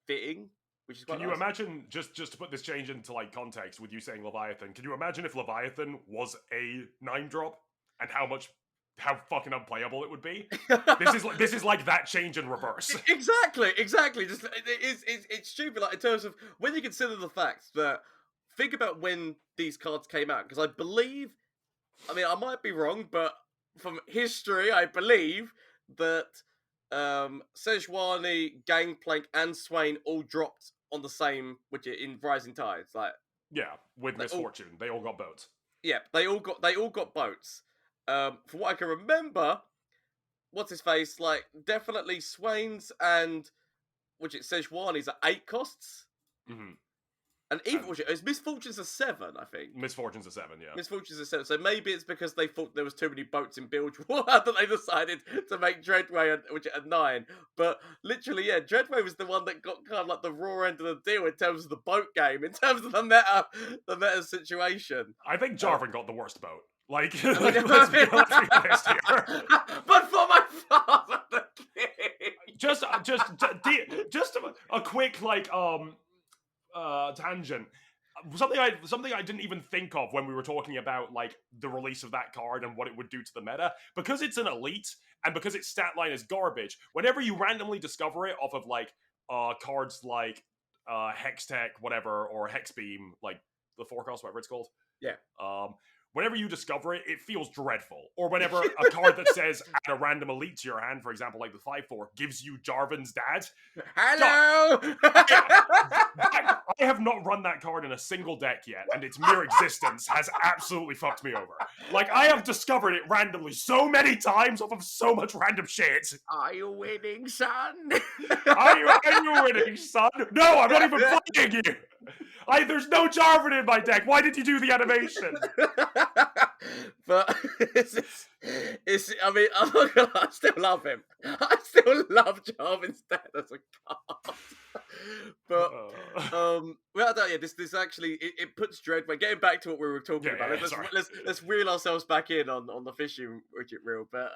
fitting, which is quite nice. Can you imagine, just to put this change into context with you saying Leviathan, can you imagine if Leviathan was a 9-drop and how fucking unplayable it would be? This is like that change in reverse. Exactly. Just it's stupid. Like in terms of when you consider the fact that, think about when these cards came out, because I believe, I mean I might be wrong, but from history I believe that Sejuani, Gangplank, and Swain all dropped on the same, which in Rising Tides, with Misfortune, they all got boats. Yeah, they all got boats. From what I can remember, what's his face? Definitely Swain's and Sejuani's are 8 costs. Mm-hmm. And even it's Misfortune's a 7, I think. Misfortune's a 7, yeah. Misfortune's a 7. So maybe it's because they thought there was too many boats in Bilgewater that they decided to make Dreadway at 9. But literally, Dreadway was the one that got kind of like the raw end of the deal in terms of the boat game, in terms of the meta situation. I think Jarvan got the worst boat. Let's be honest here. But for my father, the king. Just a quick tangent. Something I didn't even think of when we were talking about like the release of that card and what it would do to the meta, because it's an elite and because its stat line is garbage. Whenever you randomly discover it off of like cards like Hex Tech, whatever, or Hex Beam, like the forecast, whatever it's called. Yeah. Whenever you discover it, it feels dreadful. Or whenever a card that says add a random elite to your hand, for example, like the 5/4, gives you Jarvan's dad. Hello! I have not run that card in a single deck yet, and its mere existence has absolutely fucked me over. Like, I have discovered it randomly so many times off of so much random shit. Are you winning, son? Are you winning, son? No, I'm not even playing you! There's no Jarvan in my deck. Why did you do the animation? But I mean, I'm not gonna lie, I still love him. I still love Jarvan's dad as a card. But this actually it puts Dreadway. Getting back to what we were talking about, let's reel ourselves back in on the fishing widget reel. But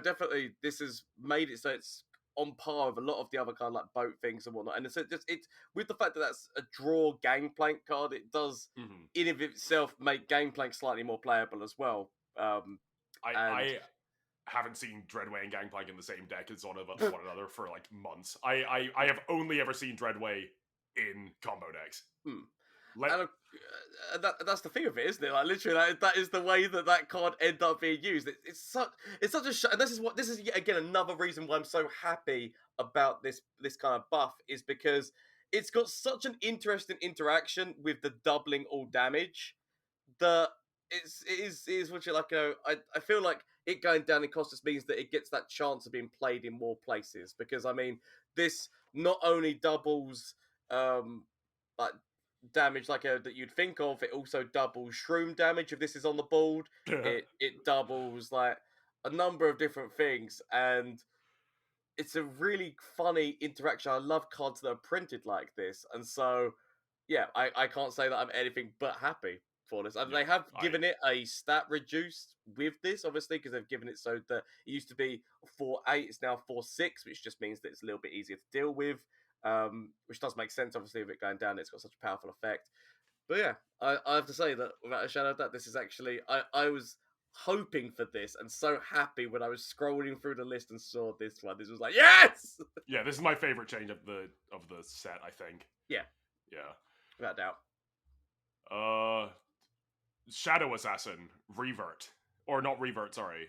definitely this has made it so it's on par with a lot of the other kind of like boat things and whatnot. And it's with the fact that that's a draw Gangplank card, it does in of itself make Gangplank slightly more playable as well. I haven't seen Dreadway and Gangplank in the same deck as one another for like months. I have only ever seen Dreadway in combo decks. That's the thing of it, isn't it? Like literally, that is the way that card ended up being used. It's such a and this is yet again another reason why I'm so happy about this kind of buff, is because it's got such an interesting interaction with the doubling all damage that it is what you like. I feel like it going down in cost just means that it gets that chance of being played in more places, because I mean this not only doubles like damage that you'd think of, it also doubles shroom damage if this is on the board. It doubles like a number of different things, and it's a really funny interaction. I love cards that are printed like this, and so yeah, I can't say that I'm anything but happy for this. And they have given it a stat reduced with this, obviously, because they've given it so that it used to be 4/8, it's now 4/6, which just means that it's a little bit easier to deal with. Which does make sense, obviously, if it going down, it's got such a powerful effect. But yeah, I have to say that without a shadow of doubt, this is actually I was hoping for this and so happy when I was scrolling through the list and saw this one. This was like, yes! Yeah, this is my favorite change of the set, I think. Yeah. Without doubt. Shadow Assassin revert, or not revert, sorry.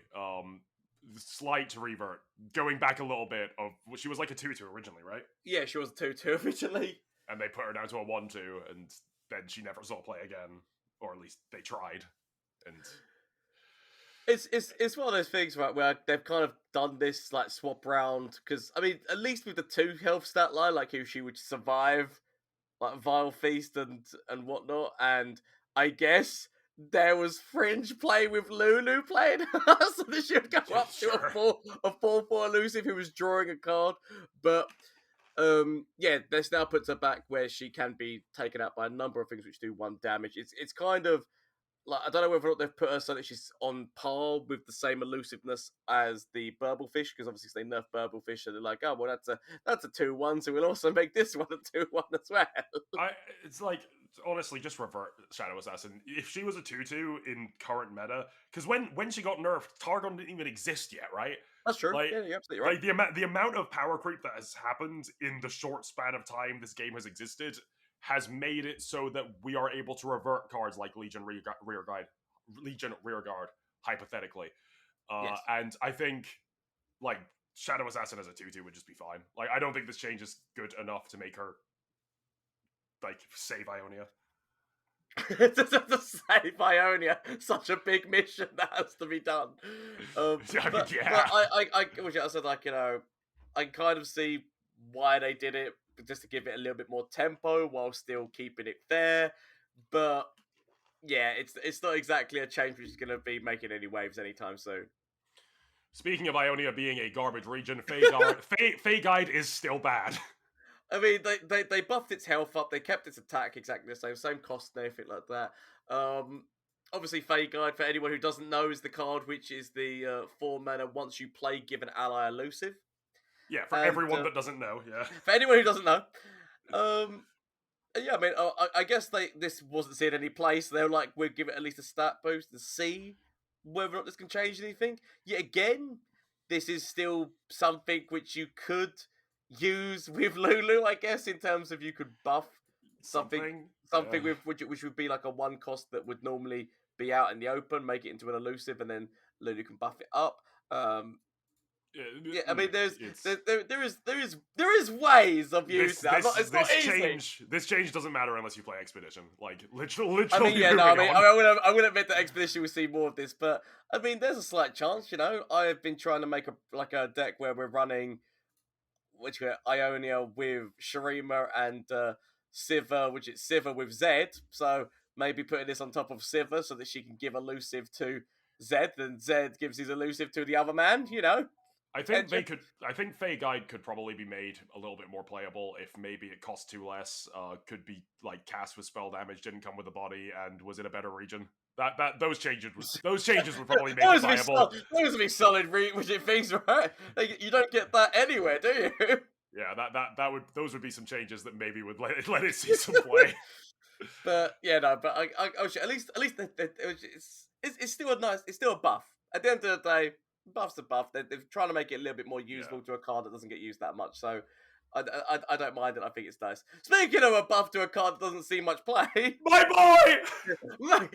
Slight revert, going back a little bit of she was like a 2/2 originally, right? Yeah, she was a 2/2 originally, and they put her down to a 1/2, and then she never saw play again, or at least they tried. And it's one of those things, right, where they've kind of done this like swap round, because I mean, at least with the 2 health stat line, like if she would survive like Vile Feast and whatnot, and I guess there was Fringe play with Lulu playing her, so that she would go up to a 4/4 elusive who was drawing a card. But this now puts her back where she can be taken out by a number of things which do 1 damage. It's kind of like, I don't know whether or not they've put her so that she's on par with the same elusiveness as the Burblefish, because obviously they nerf Burblefish and they're like, oh well, that's a 2/1, so we'll also make this one a 2/1 as well. It's like, honestly, just revert Shadow Assassin. If she was a 2/2 in current meta, because when she got nerfed, Targon didn't even exist yet, right? That's true. Like, yeah, you're absolutely right. Like the amount of power creep that has happened in the short span of time this game has existed has made it so that we are able to revert cards like Legion Rearguard, hypothetically. Yes. And I think like Shadow Assassin as a 2/2 would just be fine. Like, I don't think this change is good enough to make her like save Ionia. To save Ionia, such a big mission that has to be done. But I said, like, I kind of see why they did it, just to give it a little bit more tempo while still keeping it fair. But yeah, it's not exactly a change which is going to be making any waves anytime soon. Speaking of Ionia being a garbage region, Fey Guide is still bad. I mean, they buffed its health up, they kept its attack exactly the same cost and everything like that. Obviously, Fey Guide, for anyone who doesn't know, is the card which is the 4 mana once you play, give an ally elusive. Yeah, for everyone that doesn't know, yeah. For anyone who doesn't know. Yeah, I mean, I guess this wasn't seen any place. They were like, we'll give it at least a stat boost and see whether or not this can change anything. Yet again, this is still something which you could use with Lulu, I guess, in terms of you could buff something, Something. something with which would be like a one cost that would normally be out in the open, make it into an elusive, and then Lulu can buff it up. Yeah, I mean, It's there is ways of using it. It's not easy. This change doesn't matter unless you play Expedition. Like literally. I mean, yeah, no, I mean, on. I'm gonna admit that Expedition will see more of this, but I mean, there's a slight chance. I have been trying to make a deck where we're running, which we Ionia with Shurima and Sivir, which is Sivir with Zed. So maybe putting this on top of Sivir so that she can give elusive to Zed, and Zed gives his elusive to the other man. I think they could. I think Fey Guide could probably be made a little bit more playable if maybe it cost 2 less. Could be like cast with spell damage, didn't come with the body, and was in a better region. Those changes would probably make it viable. Those would be solid region things, right? You don't get that anywhere, do you? Yeah, those would be some changes that maybe would let it see some play. But yeah, no. But at least it's still a nice. It's still a buff. At the end of the day, buff's a buff. They're trying to make it a little bit more usable to a card that doesn't get used that much. So I don't mind it. I think it's nice. Speaking of a buff to a card that doesn't see much play, my boy,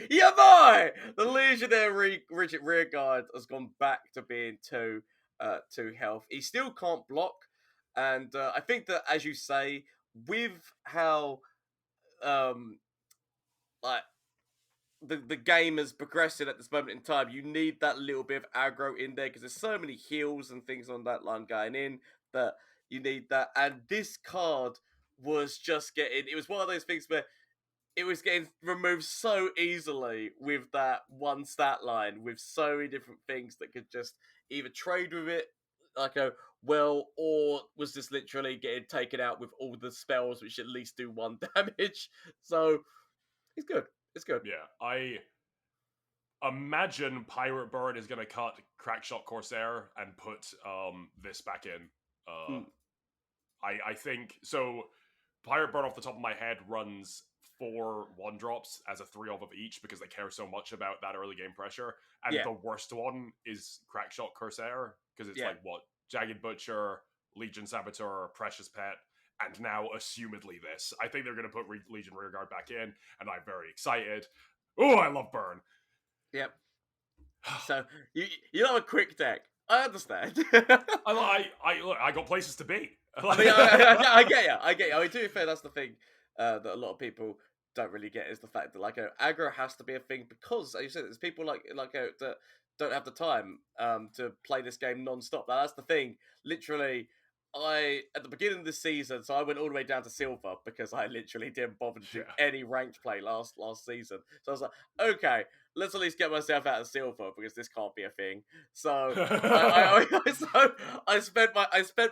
your boy, the Legionary Rigid Rearguard has gone back to being 2 health. He still can't block, and I think that, as you say, with how like the game has progressed at this moment in time, you need that little bit of aggro in there because there's so many heals and things on that line going in that you need that. And this card was just it was one of those things where it was getting removed so easily with that one stat line, with so many different things that could just either trade with it, or was just literally getting taken out with all the spells which at least do 1 damage. So it's good. It's good. Yeah, I imagine Pirate Bird is going to cut Crackshot Corsair and put this back in. I think so. Pirate Bird, off the top of my head, runs 4 1-drops as a 3 of each because they care so much about that early game pressure. And the worst one is Crackshot Corsair because it's Jagged Butcher, Legion Saboteur, Precious Pet, and now assumedly this. I think they're going to put Legion Rearguard back in, and I'm very excited. Oh, I love Burn. Yep. So you have a quick deck. I understand. I got places to be. I mean, I get you. I get you. I mean, to be fair, that's the thing that a lot of people don't really get is the fact that aggro has to be a thing because, as you said, there's people that don't have the time to play this game non-stop. Now, that's the thing. Literally, at the beginning of the season, so I went all the way down to silver because I literally didn't bother to do any ranked play last season. So I was like, okay, let's at least get myself out of silver because this can't be a thing. So I spent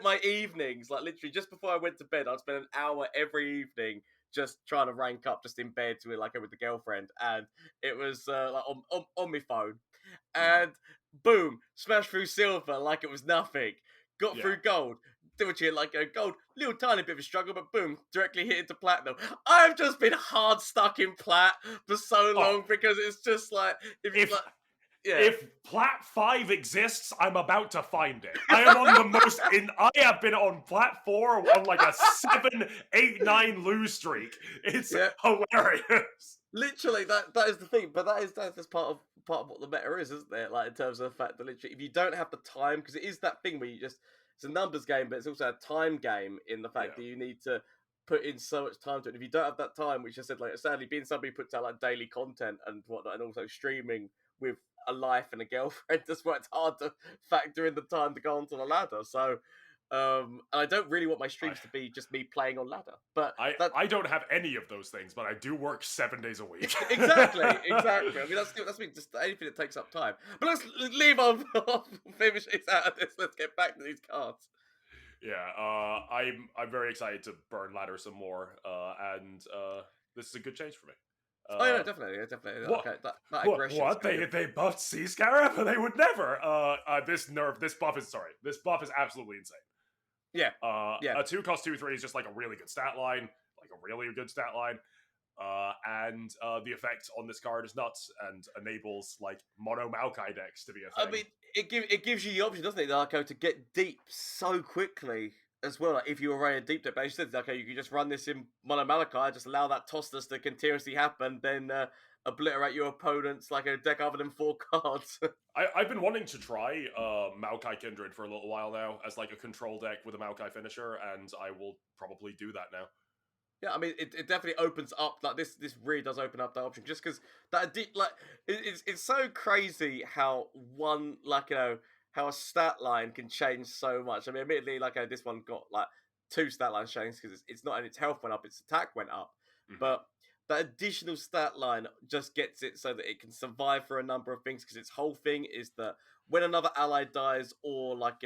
my evenings, like literally just before I went to bed, I'd spend an hour every evening just trying to rank up just in bed with the girlfriend, and it was on my phone, and boom, smashed through silver like it was nothing. Got through gold. Doing a gold, little tiny bit of a struggle, but boom, directly hit into platinum. I've just been hard stuck in plat for so long because it's just if Plat 5 exists, I'm about to find it. I am on the most I have been on Plat 4 on like a 7, 8, 9 lose streak. It's hilarious. Literally, that is the thing, but that's part of what the meta is, isn't it? Like in terms of the fact that literally, if you don't have the time, because it is that thing where it's a numbers game, but it's also a time game in the fact that you need to put in so much time to it. If you don't have that time, which I said, sadly, being somebody who puts out daily content and whatnot, and also streaming with a life and a girlfriend, that's why it's hard to factor in the time to go onto the ladder. So, and I don't really want my streams to be just me playing on ladder. But I don't have any of those things, but I do work 7 days a week. Exactly. I mean, that's just anything that takes up time. But let's leave off finish this out of this. Let's get back to these cards. Yeah, I'm very excited to burn ladder some more, and this is a good change for me. Yeah, definitely. What? Okay, that aggression. What? They buffed Sea Scarab? They would never. This buff is absolutely insane. Yeah. A 2 cost 2/3 is just like a really good stat line. like a really good stat line. And the effect on this card is nuts and enables like mono Maokai decks to be a I thing. mean, it gives you the option, doesn't it, Darko, to get deep so quickly as well. Like if you were running a deep deck, but you said, okay, you can just run this in Mono Malachi, just allow that tossless to continuously happen, then obliterate your opponent's like a deck other than 4 cards. I've been wanting to try Maokai Kindred for a little while now as like a control deck with a Maokai finisher, and I will probably do that now. Yeah, I mean, it definitely opens up, like, this really does open up that option, just because that, like, it's so crazy how one, like, how a stat line can change so much. I mean, admittedly, like, this one got, like, 2 stat lines changed, because it's not only its health went up, its attack went up, but that additional stat line just gets it so that it can survive for a number of things, because its whole thing is that when another ally dies, or, like,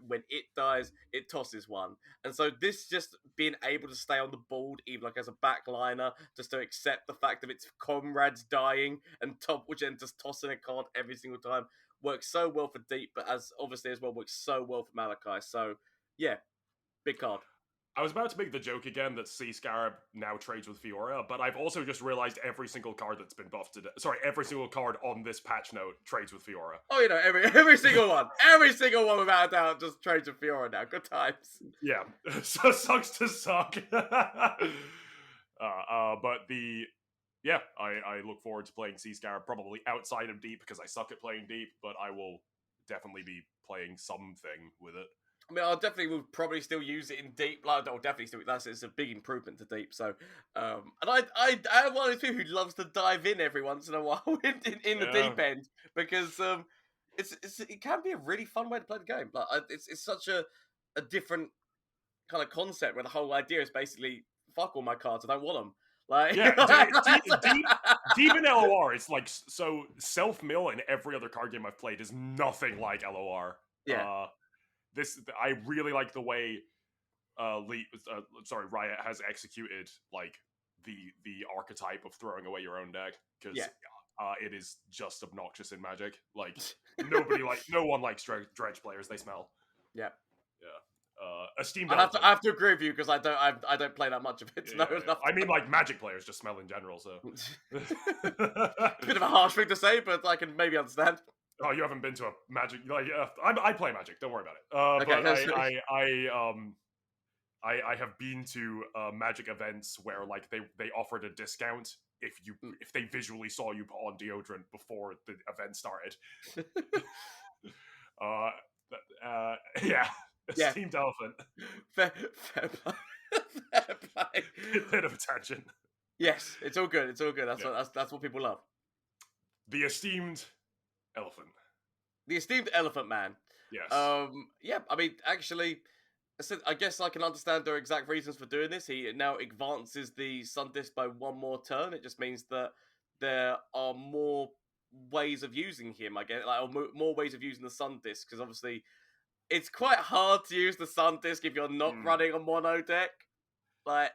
when it dies, it tosses one. And so this just being able to stay on the board, even like as a backliner, just to accept the fact of its comrades dying and which and just tossing a card every single time, works so well for deep, but as obviously as well works so well for Malachi. So yeah, big card. I was about to make the joke again that Sea Scarab now trades with Fiora, but I've also just realized every single card that's been buffed today. Sorry, every single card on this patch note trades with Fiora. Oh, every single one, without a doubt, just trades with Fiora now. Good times. Yeah, so sucks to suck. But I look forward to playing Sea Scarab probably outside of Deep because I suck at playing Deep, but I will definitely be playing something with it. I mean, I definitely will probably still use it in deep. Like, I'll definitely still. It's a big improvement to deep. So, and I am one of those people who loves to dive in every once in a while in the deep end, because it can be a really fun way to play the game. Like, it's such a different kind of concept where the whole idea is basically fuck all my cards. I don't want them. Like, yeah, deep in LOR, it's like so self mill in every other card game I've played is nothing like LOR. Yeah. I really like the way Riot has executed like the archetype of throwing away your own deck, because it is just obnoxious in Magic. Like no one likes dredge players. They smell. Yeah. Esteemed. I have to agree with you, because I don't play that much of it. I mean, like Magic players just smell in general. So bit of a harsh thing to say, but I can maybe understand. Oh, you haven't been to a Magic? Like, I play Magic. Don't worry about it. Okay, but I have been to Magic events where like they offered a discount if they visually saw you put on deodorant before the event started. Yeah. Esteemed elephant. Fair play. Fair play. Bit of a tangent. Yes, it's all good. It's all good. That's what people love. The esteemed elephant. The esteemed elephant man. Yes. Yeah. I mean, actually, I guess I can understand their exact reasons for doing this. He now advances the Sun Disc by one more turn. It just means that there are more ways of using him. I guess, or more ways of using the Sun Disc, because obviously it's quite hard to use the Sun Disc if you're not running a mono deck. Like,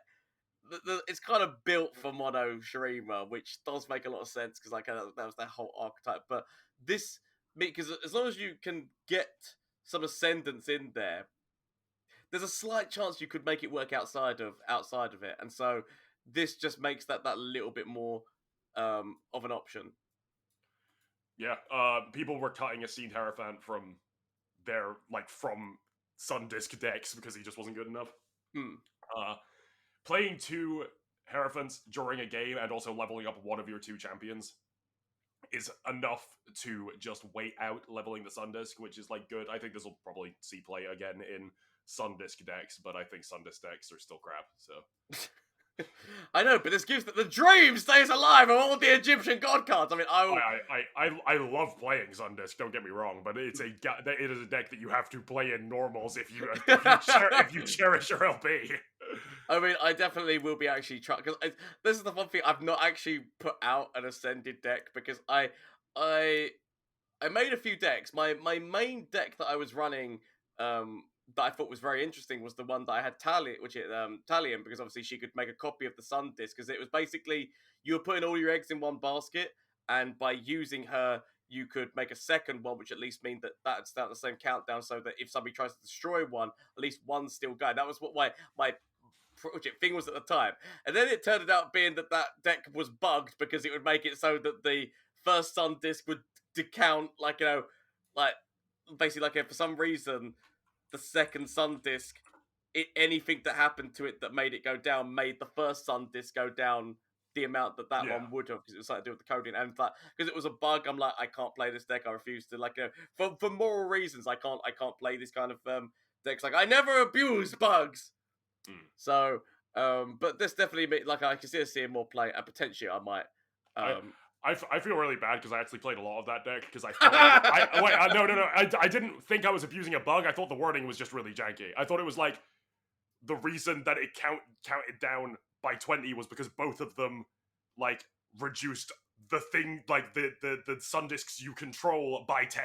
it's kind of built for mono Shurima, which does make a lot of sense, because like that was their whole archetype. But this, because as long as you can get some Ascendants in there, there's a slight chance you could make it work outside of it, and so this just makes that little bit more of an option. Yeah, people were cutting Esteemed Hierophant from Sun Disc decks because he just wasn't good enough. Playing 2 Hierophants during a game and also leveling up one of your 2 champions is enough to just wait out leveling the Sun Disc, which is like good. I think this will probably see play again in Sun Disc decks, but I think Sun Disc decks are still crap. So I know, but this gives the dream stays alive of all the Egyptian god cards. I mean, I love playing Sun Disc. Don't get me wrong, but it is a deck that you have to play in normals if you cherish your LP. I mean, I definitely will be actually trying, because this is the one thing I've not actually put out an Ascended deck, because I made a few decks. My main deck that I was running, that I thought was very interesting, was the one that I had Talion, because obviously she could make a copy of the Sun Disc, because it was basically you were putting all your eggs in one basket, and by using her, you could make a second one, which at least mean that that's the same countdown, so that if somebody tries to destroy one, at least one's still going. That was what my project thing was at the time. And then it turned out being that deck was bugged because it would make it so that the first Sun disc would decount, like, like, basically, like, for some reason, the second Sun disc, anything that happened to it that made it go down made the first Sun disc go down the amount that one would have, because it was something to do with the coding. And because it was a bug, I'm like, I can't play this deck. I refuse to, like, for moral reasons, I can't play this kind of decks. Like, I never abuse bugs. So, but this definitely, like, I can seeing more play, and potentially I might. I feel really bad because I actually played a lot of that deck because I thought no. I didn't think I was abusing a bug. I thought the wording was just really janky. I thought it was like the reason that it counted down by 20 was because both of them, like, reduced the thing, like, the Sun discs you control by 10.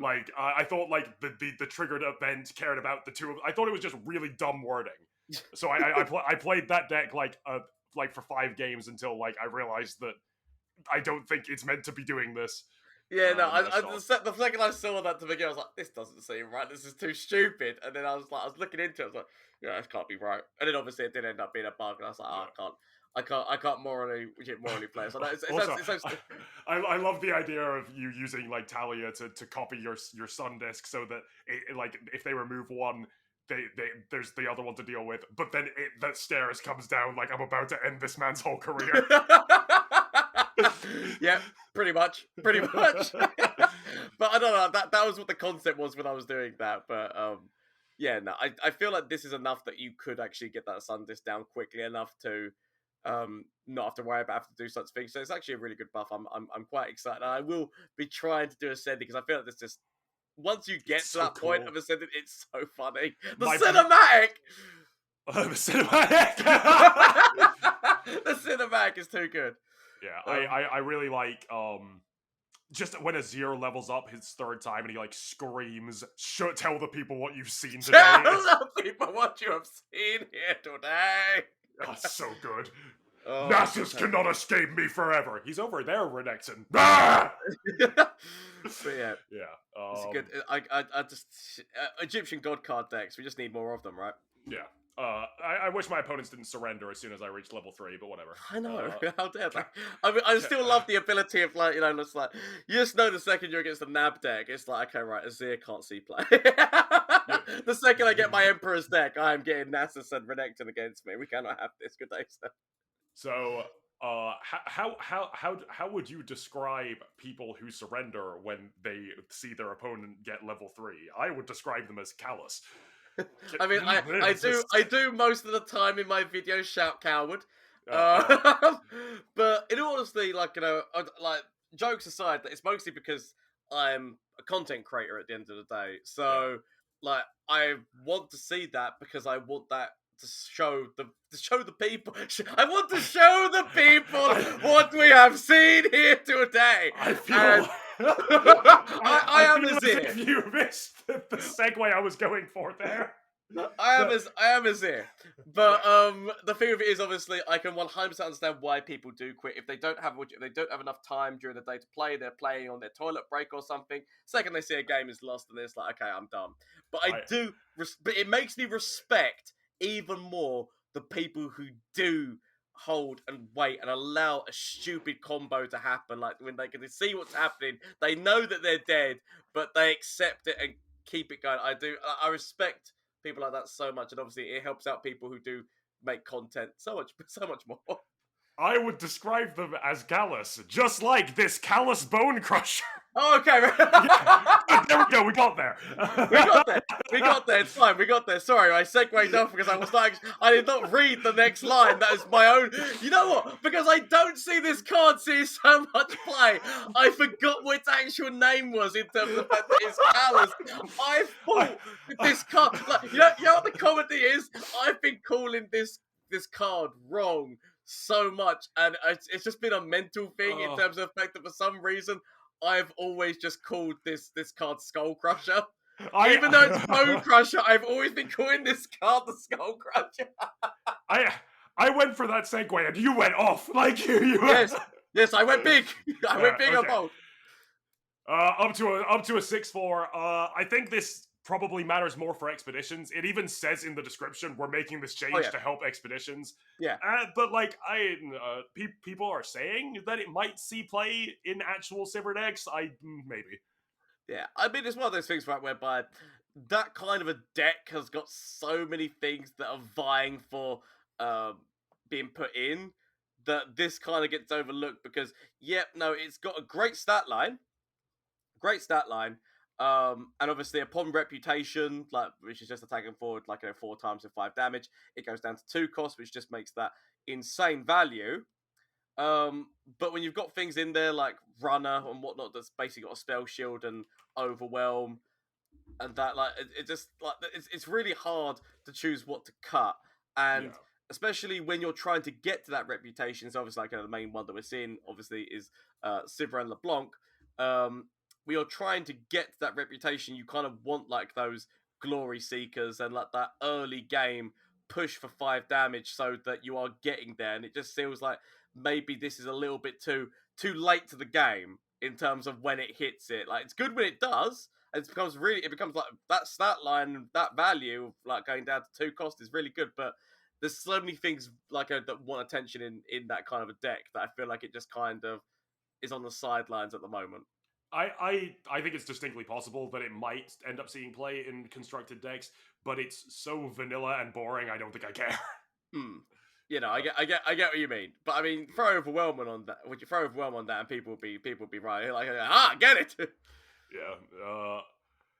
Like, I thought, like, the triggered event cared about the two of. I thought it was just really dumb wording. So I played that deck like for 5 games until, like, I realized that I don't think it's meant to be doing this. Yeah, no, the second I saw that to begin, I was like, this doesn't seem right, this is too stupid. And then I was looking into it, I was like, yeah, this can't be right. And then obviously it did end up being a bug, and I was like, I can't morally play. So I love the idea of you using, like, Talia to copy your Sun disc so that like, if they remove one, there's the other one to deal with, but then that stairs comes down like, I'm about to end this man's whole career. Yeah, pretty much. But I don't know, that was what the concept was when I was doing that. But yeah, no, I feel like this is enough that you could actually get that Sun disc down quickly enough to not have to worry about having to do such things. So it's actually a really good buff. I'm quite excited. And I will be trying to do Ascending because I feel like this just, once you get to that point of Ascending, it's so funny. The cinematic! The cinematic! The cinematic is too good. Yeah, I really like, just when Azir levels up his 3rd time and he, like, screams, tell the people what you've seen today. Tell the people what you have seen here today. That's so good. Oh, Nasus cannot escape me forever. He's over there, Renekton. Ah! But yeah, it's good. I just Egyptian God card decks. We just need more of them, right? Yeah. I wish my opponents didn't surrender as soon as I reached level 3, but whatever. I know. How dare they? I mean, I still love the ability of, like, just like, you just know the second you're against the Nab deck, it's like, okay, right, Azir can't see play. The second I get my Emperor's deck, I am getting Nasus and Renekton against me. We cannot have this. Good day, sir. So, how would you describe people who surrender when they see their opponent get level 3? I would describe them as callous. I mean, I do most of the time in my videos shout coward. But in all honesty, like, like, jokes aside, it's mostly because I'm a content creator at the end of the day. So, like, I want to see that because I want that to show the people. I want to show the people what we have seen here today. I feel. I am as if you missed the segue I was going for there. I am as here. But the thing of it is, obviously, I can 100% understand why people do quit. If they don't have enough time during the day to play, they're playing on their toilet break or something. Second they see a game is lost, and it's like, okay, I'm done. But but it makes me respect even more the people who do hold and wait and allow a stupid combo to happen. Like, when they can see what's happening, they know that they're dead, but they accept it and keep it going. I respect people like that so much, and obviously it helps out people who do make content so much more. I would describe them as callous, just like this callous bone crusher. Oh, okay. Yeah. There we go. We got there. We got there. It's fine. We got there. Sorry, I segued off because I did not read the next line. That is my own. You know what? Because I don't see this card see so much play, I forgot what its actual name was in terms of the fact that it's callous. I thought this card. Like, you know what the comedy is? I've been calling this card wrong so much, and it's just been a mental thing in terms of the fact that for some reason I've always just called this card Skull Crusher. Even though it's Bone Crusher, I've always been calling this card the Skull Crusher. I went for that segue and you went off. Like you went... Yes, I went big. I went big on both. Up to a 6/4. I think this probably matters more for expeditions. It even says in the description, we're making this change yeah. to help expeditions. Yeah. But like, people are saying that it might see play in actual Sivir decks. Maybe. Yeah, I mean, it's one of those things, right, whereby that kind of a deck has got so many things that are vying for being put in that this kind of gets overlooked because, yep, no, it's got a great stat line, and obviously upon reputation, like which is just attacking forward, like 4 times and 5 damage, it goes down to 2 cost, which just makes that insane value. But when you've got things in there like Runner and whatnot, that's basically got a spell shield and overwhelm, and that like it just like it's really hard to choose what to cut, and Yeah. especially when you're trying to get to that reputation. So obviously, like the main one that we're seeing, obviously, is Sivir and LeBlanc. When you're trying to get to that reputation, you kind of want like those glory seekers and like that early game push for 5 damage so that you are getting there, and it just feels like maybe this is a little bit too late to the game in terms of when it hits it. Like it's good when it does, and it becomes like that stat line, that value like going down to 2 cost is really good. But there's so many things like that want attention in that kind of a deck that I feel like it just kind of is on the sidelines at the moment. I think it's distinctly possible that it might end up seeing play in constructed decks, but it's so vanilla and boring. I don't think I care. Hmm. You know, I get what you mean, but I mean, throw overwhelming on that. Would you throw overwhelm on that, and people will be right like, get it. Yeah.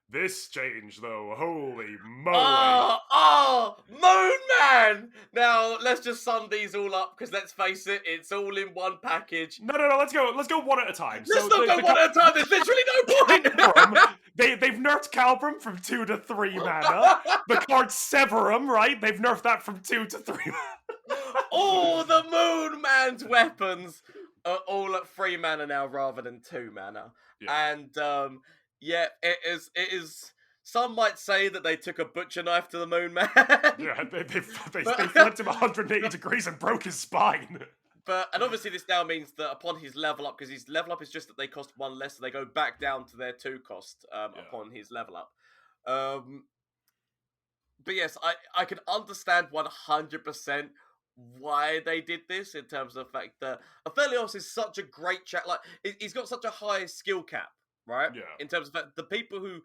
This change though, holy moly! Moon Man. Now let's just sum these all up because let's face it, it's all in one package. No. Let's go one at a time. Let's not go one at a time. There's literally no point. They've nerfed Calbrum from 2 to 3 mana. The card Severum, right? They've nerfed that from 2 to 3 mana. All the Moon Man's weapons are all at 3 mana now rather than 2 mana. Yeah. And yeah, it is. Some might say that they took a butcher knife to the Moon Man. Yeah, they flipped him 180 degrees and broke his spine. And obviously this now means that upon his level up, because his level up is just that they cost 1 less, so they go back down to their 2 cost upon his level up. But yes, I can understand 100% why they did this in terms of the fact that Aphelios is such a great chat. Like, he's got such a high skill cap, right? Yeah. In terms of the people who,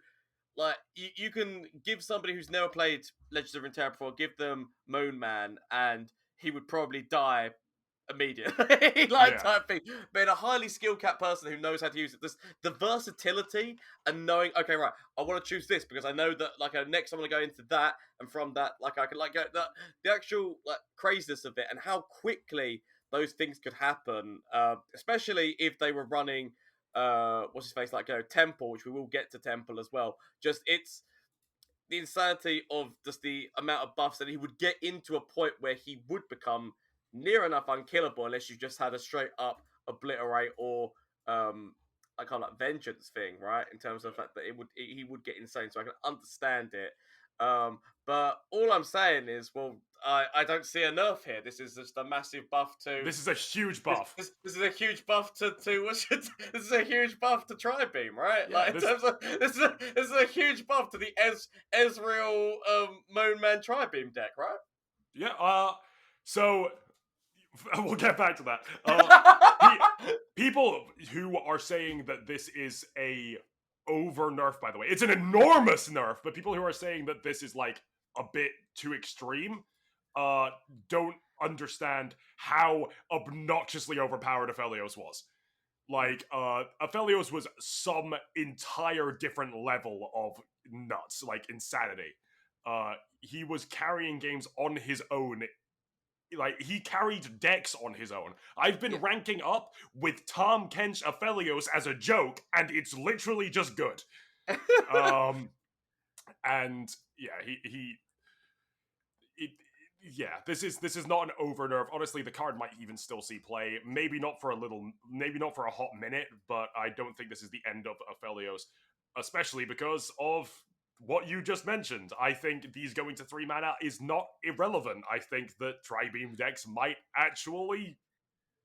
like, you can give somebody who's never played Legends of Runeterra before, give them Moon Man, and he would probably die immediately, type thing. But a highly skill cap person who knows how to use it, the versatility and knowing, okay, right, I want to choose this because I know that like next I'm going to go into that, and from that, like I can like go the actual like craziness of it and how quickly those things could happen, especially if they were running what's his face, like Temple, which we will get to Temple as well. Just it's the insanity of just the amount of buffs that he would get into a point where he would become near enough unkillable unless you just had a straight up obliterate or a kind of like vengeance thing, right? In terms of the fact that he would get insane, so I can understand it. But all I'm saying is, well, I don't see a nerf here. This is just a massive buff to. This is a huge buff. This is a huge buff to this is a huge buff to Tri-Beam, right? Yeah, like in terms of this is a huge buff to the Ezreal Moon Man Tri-Beam deck, right? Yeah. So we'll get back to that. People who are saying that this is a over nerf, by the way, it's an enormous nerf, but people who are saying that this is like a bit too extreme don't understand how obnoxiously overpowered Aphelios was. Like, Aphelios was some entire different level of nuts, like insanity. He was carrying games on his own. Like, he carried decks on his own. I've been ranking up with Tom Kench Aphelios as a joke, and it's literally just good. And this is not an over nerf. Honestly, the card might even still see play. Maybe not for a hot minute, but I don't think this is the end of Aphelios, especially because of what you just mentioned. I think these going to 3 mana is not irrelevant. I think that Tri-Beam decks might actually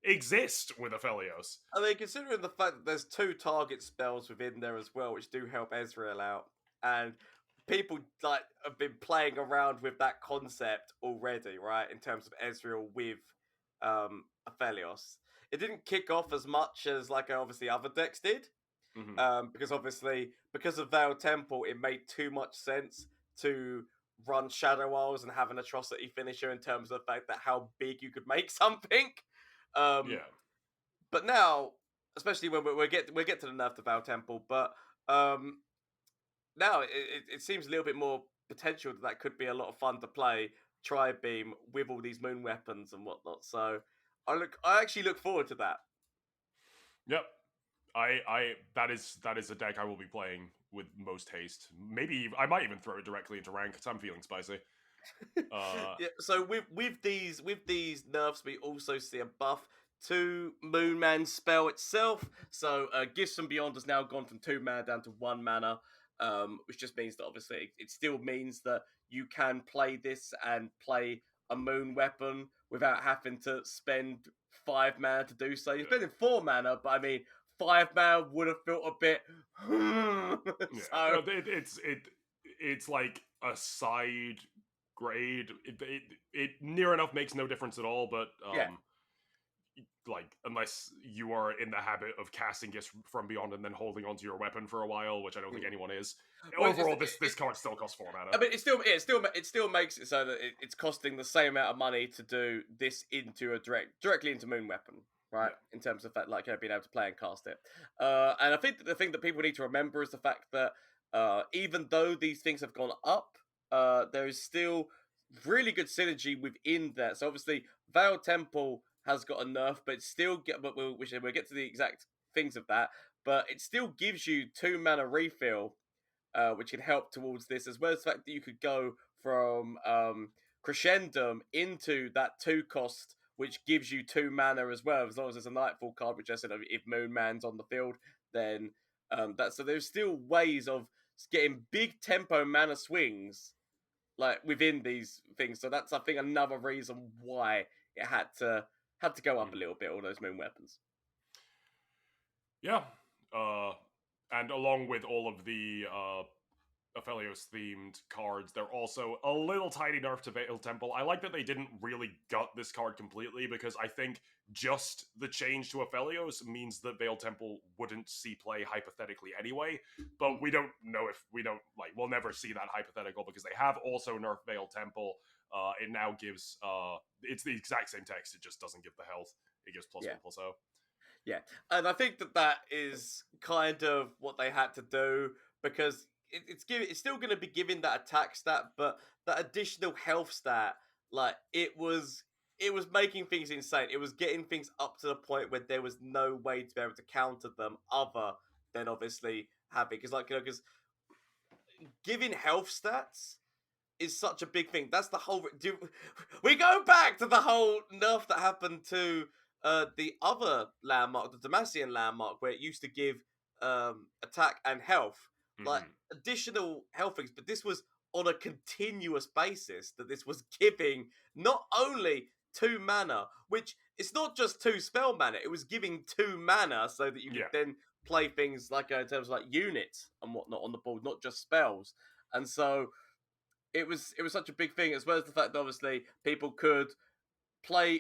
exist with Aphelios. I mean, considering the fact that there's 2 target spells within there as well, which do help Ezreal out, and people like have been playing around with that concept already, right? In terms of Ezreal with Aphelios. It didn't kick off as much as like obviously other decks did, Hmm. because obviously because of Veil Temple, it made too much sense to run Shadow Isles and have an atrocity finisher in terms of the fact that how big you could make something. Um, Yeah. but now, especially when we get to the nerf to Veil Temple, but um, now it seems a little bit more potential that could be a lot of fun to play Tri-Beam with all these moon weapons and whatnot. So I actually look forward to that. Yep. That is a deck I will be playing with most haste. Maybe I might even throw it directly into rank because I'm feeling spicy. Yeah, so with these nerfs, we also see a buff to Moonman's spell itself. So Gifts from Beyond has now gone from 2 mana down to 1 mana, which just means that obviously it still means that you can play this and play a moon weapon without having to spend 5 mana to do so. You're Yeah. spending 4 mana, but I mean 5 mana would have felt a bit. Yeah. So It's like a side grade. It near enough makes no difference at all, but yeah. like unless you are in the habit of casting Gifts from Beyond and then holding onto your weapon for a while, which I don't think Mm. anyone is. Well, Overall, this card still costs 4 mana. I mean, it still makes it so that it's costing the same amount of money to do this into a directly into Moon Weapon, right? Yeah. In terms of that, like being able to play and cast it. And I think that the thing that people need to remember is the fact that even though these things have gone up, there is still really good synergy within that. So obviously, Veil Temple has got a nerf, but we'll get to the exact things of that. But it still gives you 2 mana refill, which can help towards this, as well as the fact that you could go from Crescendum into that 2 cost, which gives you 2 mana as well, as long as there's a Nightfall card, which I said if Moon Man's on the field, then so there's still ways of getting big tempo mana swings like within these things. So that's I think another reason why it had to go up a little bit, all those moon weapons. Yeah. And along with all of the Aphelios themed cards, they're also a little tiny nerf to Veil Temple. I like that they didn't really gut this card completely, because I think just the change to Aphelios means that Veil Temple wouldn't see play hypothetically anyway. But we don't know if we'll never see that hypothetical, because they have also nerfed Veil Temple. It now gives it's the exact same text, it just doesn't give the health. It gives +1/+0. Yeah, and I think that is kind of what they had to do, because it's still going to be giving that attack stat, but that additional health stat, like it was making things insane. It was getting things up to the point where there was no way to be able to counter them other than obviously having, because giving health stats is such a big thing. That's the whole. We go back to the whole nerf that happened to the other landmark, the Demacian landmark, where it used to give attack and health, like additional health things, but this was on a continuous basis that this was giving not only 2 mana, which it's not just 2 spell mana, it was giving 2 mana so that you could then play things like in terms of like units and whatnot on the board, not just spells. And so it was such a big thing, as well as the fact that obviously people could play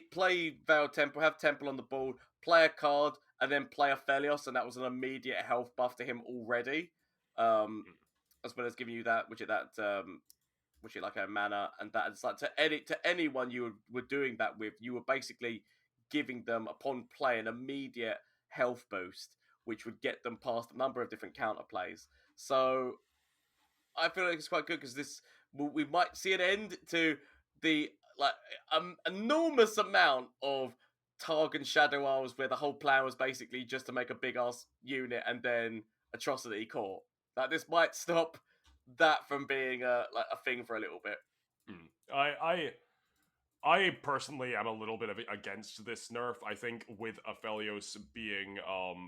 Veil Temple, have Temple on the board, play a card, and then play Aphelios, and that was an immediate health buff to him already. As well as giving you that, which is like a mana, and that it's like to anyone you were doing that with, you were basically giving them upon play an immediate health boost, which would get them past a number of different counter plays. So I feel like it's quite good, because we might see an end to the like enormous amount of Targ and Shadow Isles, where the whole plan was basically just to make a big ass unit and then atrocity core. Like this might stop that from being a thing for a little bit. I personally am a little bit against this nerf. I think with Aphelios being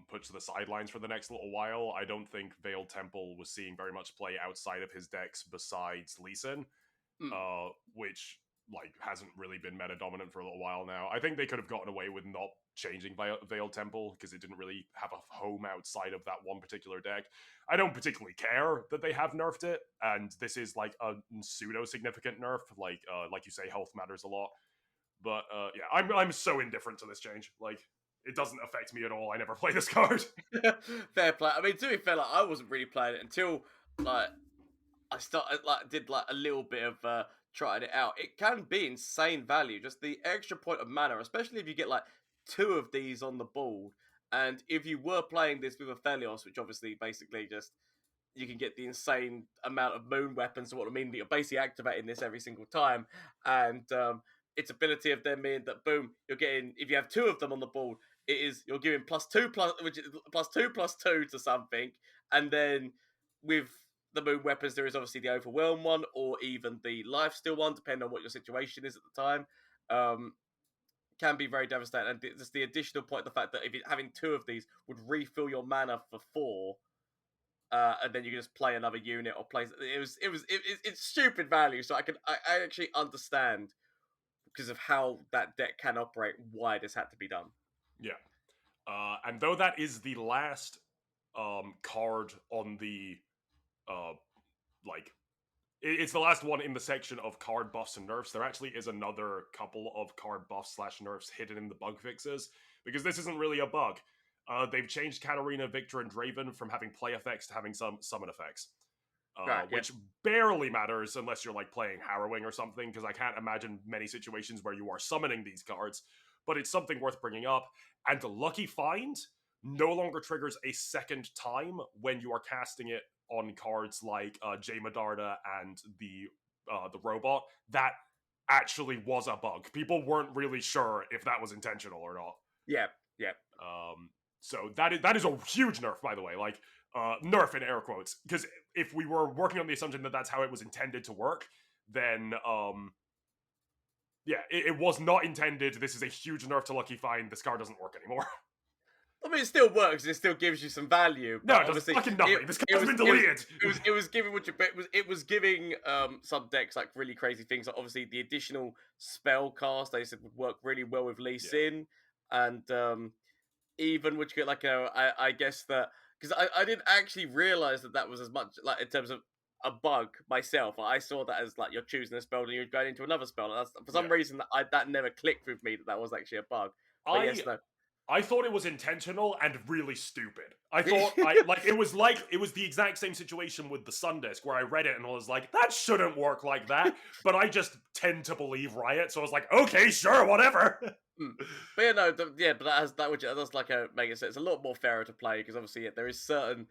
put to the sidelines for the next little while, I don't think Veil Temple was seeing very much play outside of his decks besides Lee Sin, which like hasn't really been meta dominant for a little while now. I think they could have gotten away with not changing Veiled Temple because it didn't really have a home outside of that one particular deck. I don't particularly care that they have nerfed it, and this is like a pseudo significant nerf. Like you say, health matters a lot. But yeah, I'm so indifferent to this change. Like, it doesn't affect me at all. I never play this card. Fair play. I mean, to be fair, like I wasn't really playing it until like I started did like a little bit of trying it out. It can be insane value. Just the extra point of mana, especially if you get like 2 of these on the board. And if you were playing this with a Felios, which obviously basically just you can get the insane amount of moon weapons. So what I mean, that you're basically activating this every single time, and its ability of them mean that boom, you're getting if you have 2 of them on the board, you're giving +2 which is +2/+2 to something, and then with the moon weapons, there is obviously the overwhelm one or even the lifesteal one, depending on what your situation is at the time. Can be very devastating, and just the additional point, the fact that if having 2 of these would refill your mana for 4, and then you can just play another unit or play. It's stupid value. So I actually understand because of how that deck can operate why this had to be done. Yeah. And though that is the last card on the like it's the last one in the section of card buffs and nerfs, there actually is another couple of card buffs / nerfs hidden in the bug fixes, because this isn't really a bug. They've changed Katarina, Victor, and Draven from having play effects to having some summon effects. Which barely matters unless you're like playing Harrowing or something, because I can't imagine many situations where you are summoning these cards, but it's something worth bringing up. And Lucky Find no longer triggers a second time when you are casting it on cards like Jay Medarda and the robot. That actually was a bug. People weren't really sure if that was intentional or not. Yeah. So that is a huge nerf, by the way. Like, nerf in air quotes, because if we were working on the assumption that that's how it was intended to work, then yeah, it was not intended. This is a huge nerf to Lucky Find. This card doesn't work anymore. I mean, it still works. It still gives you some value. No, it does fucking nothing. This card's been deleted. It was giving giving some decks like really crazy things. Like obviously the additional spell cast they said would work really well with Lee Sin, and even which get like I guess that because I didn't actually realize that was as much like in terms of a bug myself. I saw that as like you're choosing a spell and you're going into another spell. And that's, for some reason that never clicked with me that was actually a bug. But yes, no. I thought it was intentional and really stupid. I thought it was the exact same situation with the Sundisk where I read it and I was like, that shouldn't work like that. But I just tend to believe Riot, so I was like, okay, sure, whatever. But yeah, no, but that's like make it sense. It's a lot more fairer to play because obviously there is certain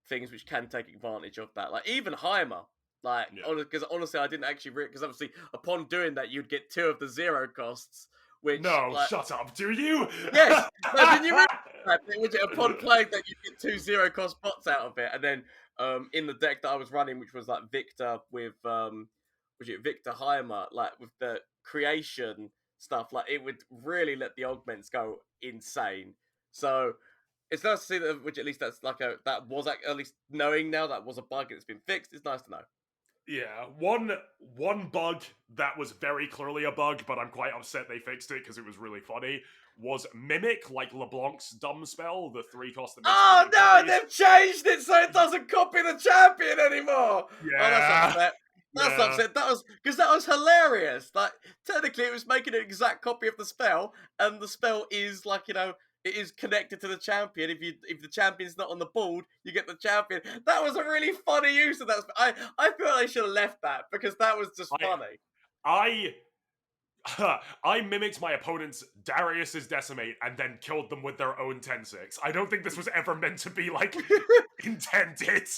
things which can take advantage of that. Like even Heimer, because honestly, I didn't actually because obviously upon doing that, you'd get 2 of the 0 costs. Which, shut up, do you? Yes. No, didn't you realize that? Which, upon playing that, you get 2 0 cost bots out of it, and then in the deck that I was running, which was like Victor with Victor Heimer, like with the creation stuff, like it would really let the augments go insane. So it's nice to see that, which at least that's like that was at least knowing now that was a bug and it's been fixed. It's nice to know. Yeah, one bug that was very clearly a bug, but I'm quite upset they fixed it because it was really funny, was Mimic, like LeBlanc's dumb spell, the 3 cost that makes oh no, they've changed it so it doesn't copy the champion anymore! Yeah. Oh, that's upset. That's upset. That was hilarious. Like, technically it was making an exact copy of the spell, and the spell is like, it is connected to the champion. If the champion's not on the board, you get the champion. That was a really funny use of that. I feel like they should have left that because that was just funny. I mimicked my opponent's Darius's Decimate and then killed them with their own 10-6. I don't think this was ever meant to be like intended.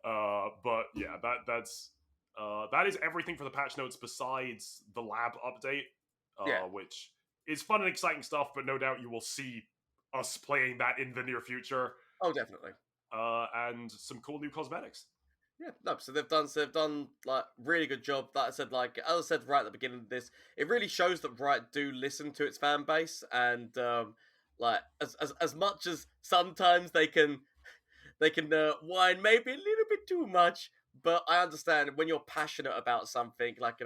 But yeah, that is everything for the patch notes besides the lab update, which is fun and exciting stuff, but no doubt you will see us playing that in the near future. Oh, definitely. And some cool new cosmetics. Yeah, no, so they've done like really good job. That I said, like as I said right at the beginning of this, it really shows that Riot do listen to its fan base, and like as much as sometimes they can whine maybe a little bit too much, But I understand when you're passionate about something, like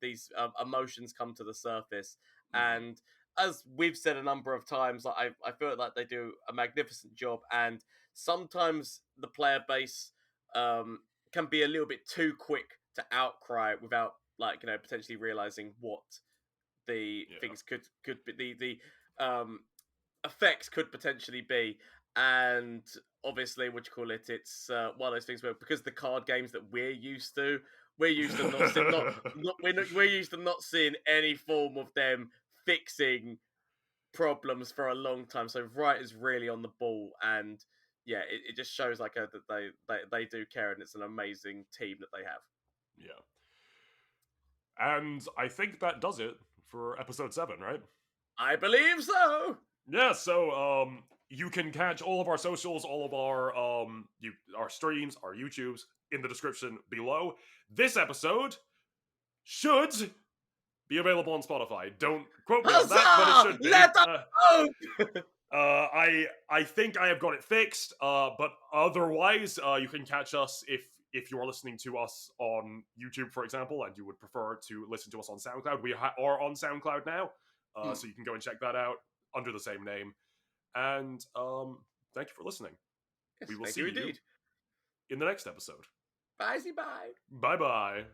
these emotions come to the surface, Mhm. and as we've said a number of times, like I feel like they do a magnificent job, and sometimes the player base can be a little bit too quick to outcry without potentially realizing what the Yeah. things could be the effects could potentially be. And obviously, what you call it, it's one of those things where, because the card games that we're used to we're used to not seeing any form of them fixing problems for a long time. So Wright is really on the ball, and yeah, it just shows that they do care, and it's an amazing team that they have. Yeah. And I think that does it for episode 7, right? I believe so. Yeah, so you can catch all of our socials, all of our streams, our YouTubes in the description below. This episode should be available on Spotify. Don't quote me on that, but it Huzzah! should be. Let us hope. I think I have got it fixed. But otherwise, you can catch us if you are listening to us on YouTube, for example, and you would prefer to listen to us on SoundCloud. We are on SoundCloud now, so you can go and check that out under the same name. And thank you for listening. Yes, We will thank see you you indeed. in the next episode. Bye, bye. Bye bye.